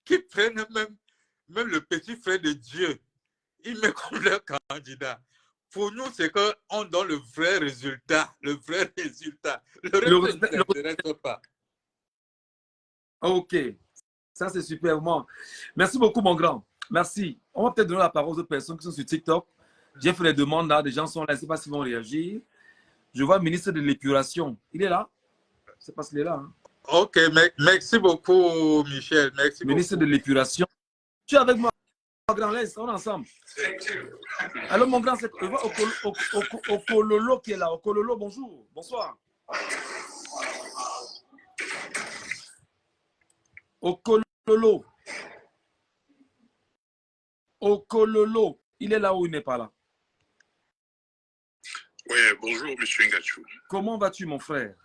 qui prennent même le petit frère de Dieu, ils mettent comme leur candidat. Pour nous, c'est qu'on donne le vrai résultat. Le vrai résultat. Le reste ne t'intéresse pas. Ok. Ça, c'est super. Merci beaucoup, mon grand. Merci. On va peut-être donner la parole aux autres personnes qui sont sur TikTok. J'ai fait les demandes là. Des gens sont là. Je ne sais pas s'ils vont réagir. Je vois le ministre de l'épuration. Il est là? Je ne sais pas s'il est là. Hein. Ok. Merci beaucoup, Michel. Merci ministre beaucoup. de l'épuration. Tu es avec moi, grand laisse. On est ensemble. Alors, mon grand, c'est Okololo qui est là. Okololo, bonjour. Bonsoir. Okololo. Okololo. Il est là ou il n'est pas là? Oui, bonjour, monsieur Ngacho. Comment vas-tu, mon frère?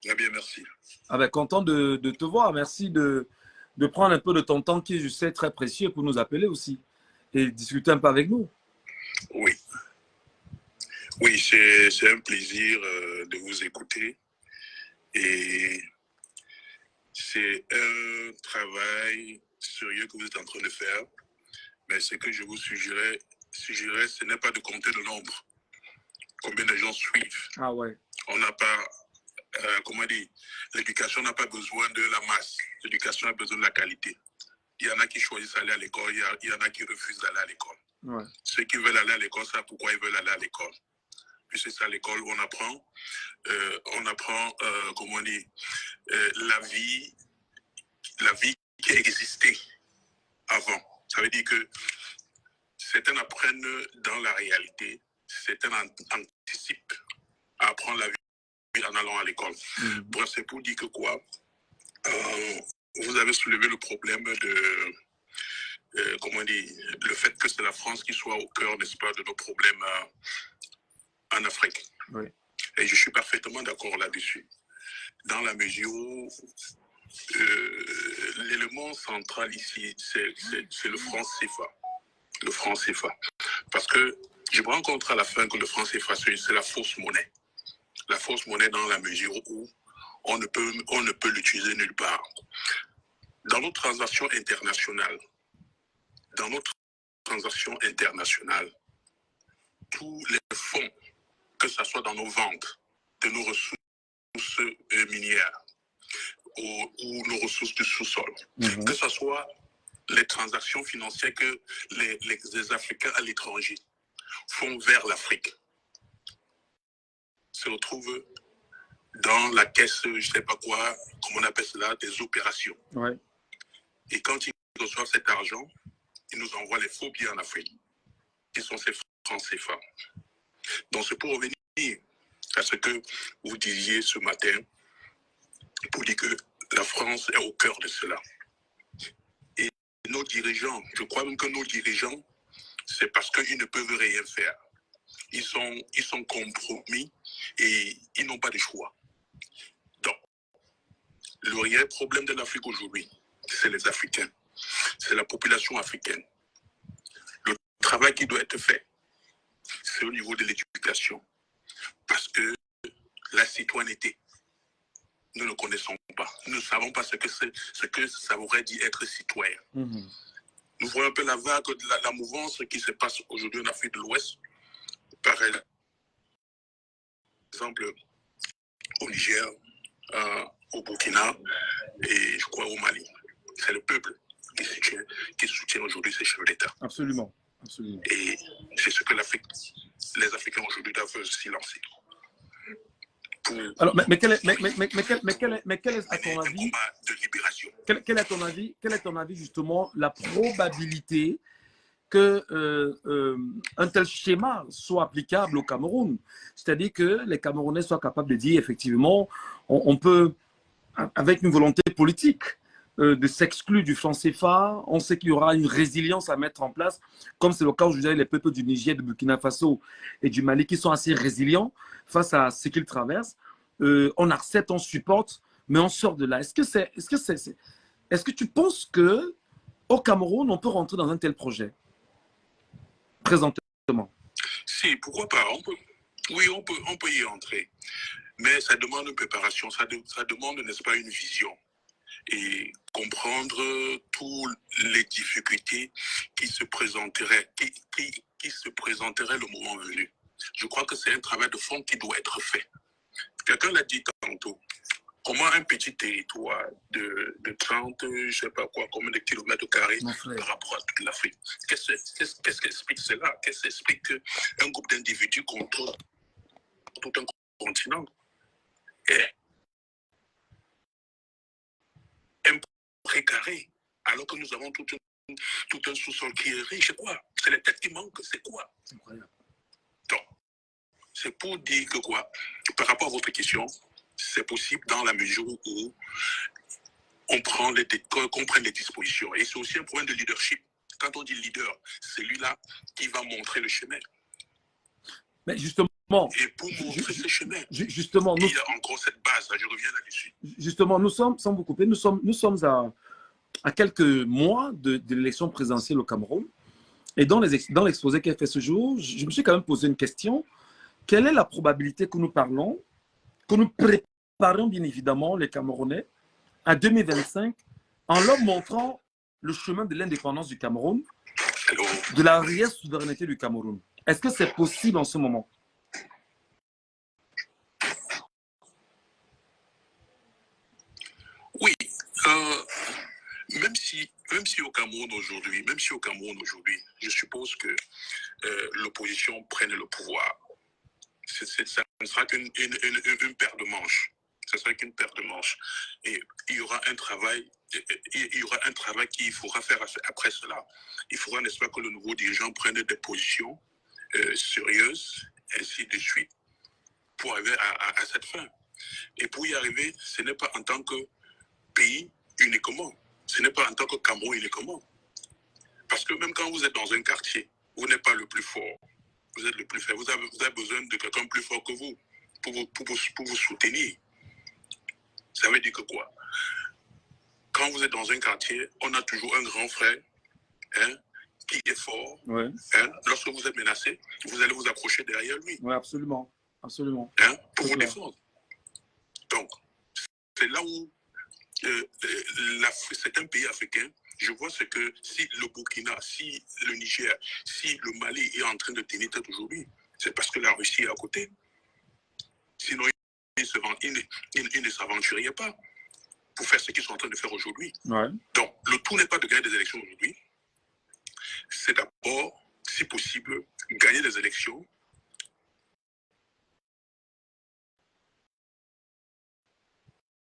Très bien, merci. Ah ben, content de te voir. Merci de prendre un peu de ton temps qui, je sais, très précieux pour nous appeler aussi et discuter un peu avec nous. Oui. Oui, c'est un plaisir de vous écouter. Et c'est un travail sérieux que vous êtes en train de faire. Mais ce que je vous suggérerais, ce n'est pas de compter le nombre. Combien de gens suivent. Ah ouais. On n'a pas, comment dire, l'éducation n'a pas besoin de la masse. L'éducation a besoin de la qualité. Il y en a qui choisissent d'aller à l'école, il y en a qui refusent d'aller à l'école. Ouais. Ceux qui veulent aller à l'école savent pourquoi ils veulent aller à l'école. Puis c'est ça, à l'école, on apprend comment dire, la vie qui existait avant. Ça veut dire que certains apprennent dans la réalité, certains anticipent à apprendre la vie en allant à l'école. Bref, c'est pour dire que quoi, vous avez soulevé le problème de, comment dire, le fait que c'est la France qui soit au cœur, n'est-ce pas, de nos problèmes en Afrique. Oui. Et je suis parfaitement d'accord là-dessus. Dans la mesure où l'élément central ici, c'est le franc CFA. Le franc CFA. Parce que je me rends compte à la fin que le franc CFA, c'est la fausse monnaie. La fausse monnaie dans la mesure où on ne peut l'utiliser nulle part. Dans nos transactions internationales, tous les fonds, que ce soit dans nos ventes de nos ressources minières ou nos ressources du sous-sol, que ce soit les transactions financières que les Africains à l'étranger font vers l'Afrique, se retrouvent dans la caisse, je ne sais pas quoi, comment on appelle cela, des opérations. Ouais. Et quand ils reçoivent cet argent, ils nous envoient les faux billets en Afrique, qui sont ces francs CFA. Donc c'est pour revenir à ce que vous disiez ce matin, pour dire que la France est au cœur de cela. Et nos dirigeants, je crois même que nos dirigeants, c'est parce qu'ils ne peuvent rien faire. Ils sont compromis et ils n'ont pas de choix. Donc, le réel problème de l'Afrique aujourd'hui, c'est les Africains. C'est la population africaine. Le travail qui doit être fait, c'est au niveau de l'éducation. Parce que la citoyenneté, nous ne connaissons pas. Nous ne savons pas ce que ça voudrait dire être citoyen. Nous voyons un peu la vague de la mouvance qui se passe aujourd'hui en Afrique de l'Ouest. Par exemple, au Niger, au Burkina et je crois au Mali. C'est le peuple qui soutient aujourd'hui ces chefs d'État. Absolument. Absolument. Et c'est ce que les Africains aujourd'hui doivent s'y lancer. Alors, mais quel est, à ton un avis, combat de libération. quelle est ton avis justement la probabilité que un tel schéma soit applicable au Cameroun? C'est-à-dire que les Camerounais soient capables de dire effectivement, on peut, avec une volonté politique, de s'exclure du franc CFA, on sait qu'il y aura une résilience à mettre en place, comme c'est le cas aujourd'hui, les peuples du Niger, de Burkina Faso et du Mali qui sont assez résilients face à ce qu'ils traversent. On accepte, on supporte, mais on sort de là. Est-ce que tu penses que au Cameroun, on peut rentrer dans un tel projet présentement? Si, pourquoi pas? Oui, on peut y entrer. Mais ça demande une préparation, ça demande, n'est-ce pas, une vision. Et comprendre toutes les difficultés qui se présenteraient, qui se présenteraient le moment venu. Je crois que c'est un travail de fond qui doit être fait. Quelqu'un l'a dit tantôt. Comment un petit territoire de 30, je ne sais pas quoi, combien de kilomètres carrés par rapport à toute l'Afrique? Qu'est-ce qu'explique cela? Qu'est-ce qu'explique qu'un groupe d'individus contrôle tout un continent? Et un précaré, alors que nous avons tout un sous-sol qui est riche. C'est quoi? C'est les têtes qui manquent, c'est quoi? C'est incroyable. Donc, c'est pour dire que quoi? Par rapport à votre question, c'est possible dans la mesure où on prend qu'on prenne les dispositions. Et c'est aussi un problème de leadership. Quand on dit leader, c'est lui-là qui va montrer le chemin. Mais justement, et pour montrer ce chemin, justement, il y a encore cette base, je reviens là-dessus. Justement, nous sommes, sans vous couper, nous sommes à quelques mois de l'élection présidentielle au Cameroun. Et dans l'exposé qu'elle fait ce jour, je me suis quand même posé une question. Quelle est la probabilité que nous parlons, que nous préparons bien évidemment les Camerounais à 2025 en leur montrant le chemin de l'indépendance du Cameroun, de la réelle souveraineté du Cameroun? Est-ce que c'est possible en ce moment? Oui, même si au Cameroun aujourd'hui, je suppose que l'opposition prenne le pouvoir, ça ne sera qu'une paire de manches. Ce sera qu'une paire de manches. Et il y aura un travail, qu'il faudra faire après cela. Il faudra, n'est-ce pas, que le nouveau dirigeant prenne des positions sérieuses, ainsi de suite, pour arriver à cette fin. Et pour y arriver, ce n'est pas en tant que pays uniquement, ce n'est pas en tant que Cameroun uniquement. Parce que même quand vous êtes dans un quartier, vous n'êtes pas le plus fort. Vous êtes le plus faible. Vous avez besoin de quelqu'un plus fort que vous pour vous soutenir. Ça veut dire que quoi? Quand vous êtes dans un quartier, on a toujours un grand frère qui est fort. Ouais. Lorsque vous êtes menacé, vous allez vous accrocher derrière lui. Oui, absolument. Absolument. Pour vous défendre. Donc, c'est là où c'est un pays africain. Je vois ce que si le Burkina, si le Niger, si le Mali est en train de tenir tête aujourd'hui, c'est parce que la Russie est à côté. Sinon, ils ne s'aventurieraient pas pour faire ce qu'ils sont en train de faire aujourd'hui. Ouais. Donc, le tout n'est pas de gagner des élections aujourd'hui. C'est d'abord, si possible, gagner des élections